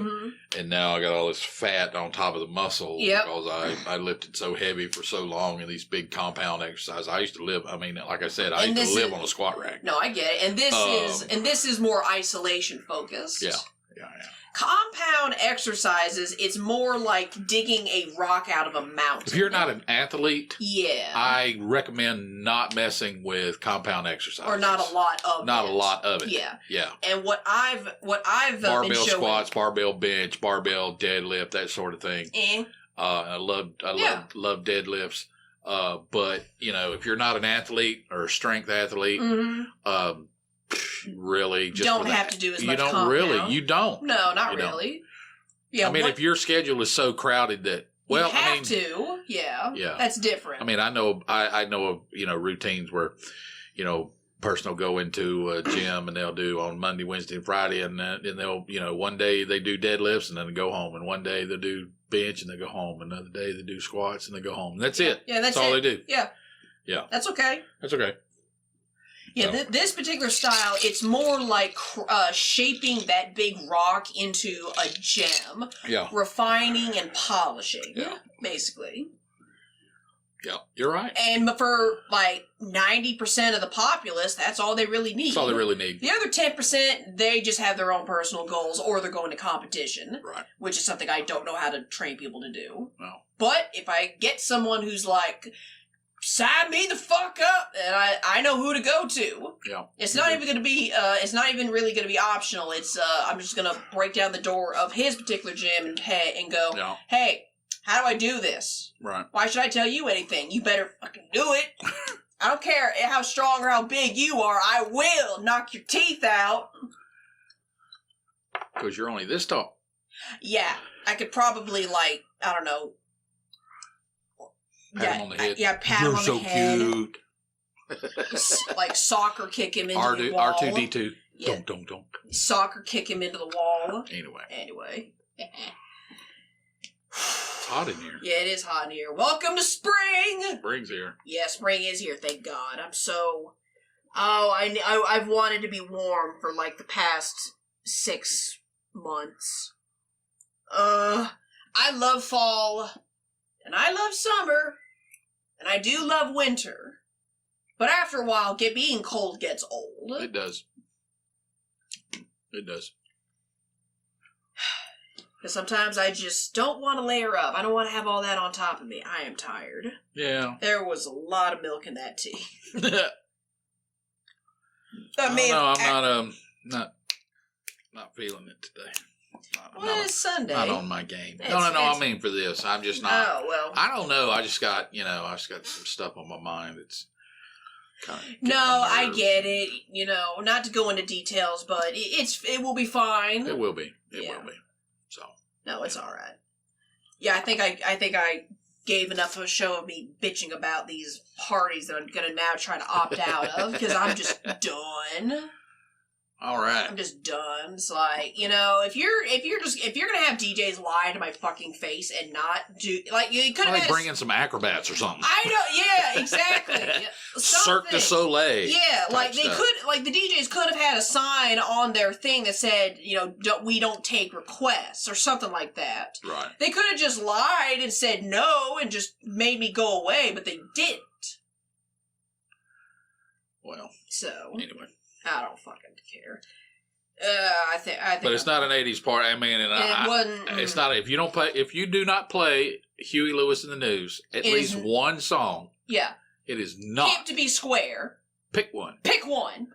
and now I got all this fat on top of the muscle because I lifted so heavy for so long in these big compound exercises. I used to live. I mean, like I said, I used to live on a squat rack. No, I get it. And this is more isolation focused. Yeah. Compound exercises, it's more like digging a rock out of a mountain. If you're not an athlete, yeah, I recommend not messing with compound exercises. Or not a lot of it. Yeah. Yeah. And what I've barbell been showing, squats, barbell bench, barbell deadlift, that sort of thing. I love deadlifts. But if you're not an athlete or a strength athlete, really just don't have to do as much. You don't compound. really. You don't. No, not really. Yeah. I mean, if your schedule is so crowded that you have to. Yeah. That's different. I mean, I know of routines where person will go into a gym and they'll do on Monday, Wednesday, and Friday, and they'll one day they do deadlifts and then they go home, and one day they'll do bench and they go home, another day they do squats and they go home. That's it. Yeah, that's all it. they do. Yeah. Yeah. That's okay. That's okay. Yeah, this particular style, it's more like shaping that big rock into a gem. Yeah. Refining and polishing. Yeah. Basically. Yeah, you're right. And for like 90% of the populace, that's all they really need. That's all they really need. The other 10%, they just have their own personal goals, or they're going to competition. Right. Which is something I don't know how to train people to do. No. But if I get someone who's like, sign me the fuck up, and I know who to go to. Yeah. It's not even going to be, it's not even really going to be optional. It's, I'm just going to break down the door of his particular gym and go, Yeah. hey, how do I do this? Right. Why should I tell you anything? You better fucking do it. I don't care how strong or how big you are. I will knock your teeth out. Because you're only this tall. Yeah. I could probably, like, I don't know. Pat him on the head. Pat him on the head. You're so cute. Like soccer kick him into the wall. R2-D2. Yeah. Don't. Soccer kick him into the wall. Anyway. It's hot in here. Yeah, it is hot in here. Welcome to spring! Spring's here. Yeah, spring is here, thank God. I'm so... Oh, I've wanted to be warm for, like, the past 6 months. I love fall, and I love summer, and I do love winter. But after a while, being cold gets old. It does. It does. Because sometimes I just don't want to layer up. I don't want to have all that on top of me. I am tired. Yeah. There was a lot of milk in that tea. I'm not feeling it today. It's Sunday. Not on my game. No. I mean for this. I'm just not. Oh, well. I don't know. I just got, some stuff on my mind. It's kind of. No, I get it. Not to go into details, but it will be fine. It will be. It will be. So. No, it's all right. Yeah, I think I gave enough of a show of me bitching about these parties that I'm gonna now try to opt out of because I'm just done. All right. I'm just done. It's like, if you're gonna have DJs lie to my fucking face and not do, like, you could have bring in some acrobats or something. I know, yeah, exactly. Cirque du Soleil. Yeah, like they could, like the DJs could have had a sign on their thing that said, we don't take requests or something like that. Right. They could have just lied and said no and just made me go away, but they didn't. Well. So. Anyway. I don't fucking care. I think. But it's not an '80s party. I mean, it wasn't. It's not. If you do not play Huey Lewis in the News at least one song. Yeah. It is not. Hip to be square. Pick one. Pick one.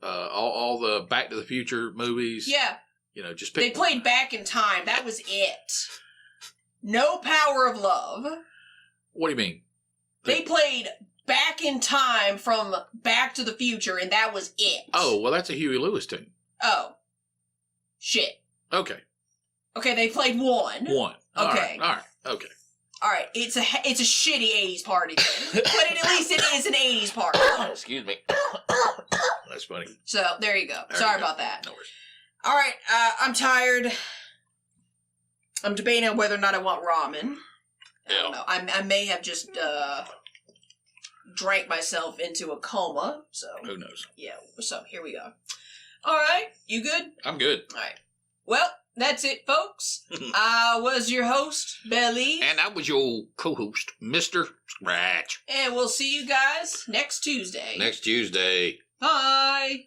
All the Back to the Future movies. Yeah. Just pick. They played Back in Time. That was it. No Power of Love. What do you mean? They played Back in Time from Back to the Future, and that was it. Oh, well, that's a Huey Lewis tune. Oh. Shit. Okay. Okay, they played one. One. Okay. All right. Okay. All right. It's a shitty 80s party then. But at least it is an 80s party. Excuse me. That's funny. So, there you go. Sorry about that. No worries. All right. I'm tired. I'm debating on whether or not I want ramen. I don't know. I may have just drank myself into a coma. So who knows? Yeah. So here we go. All right. You good? I'm good. All right. Well, that's it, folks. I was your host, Bel-E. And I was your co-host, Mr. Scratch. And we'll see you guys next Tuesday. Next Tuesday. Bye.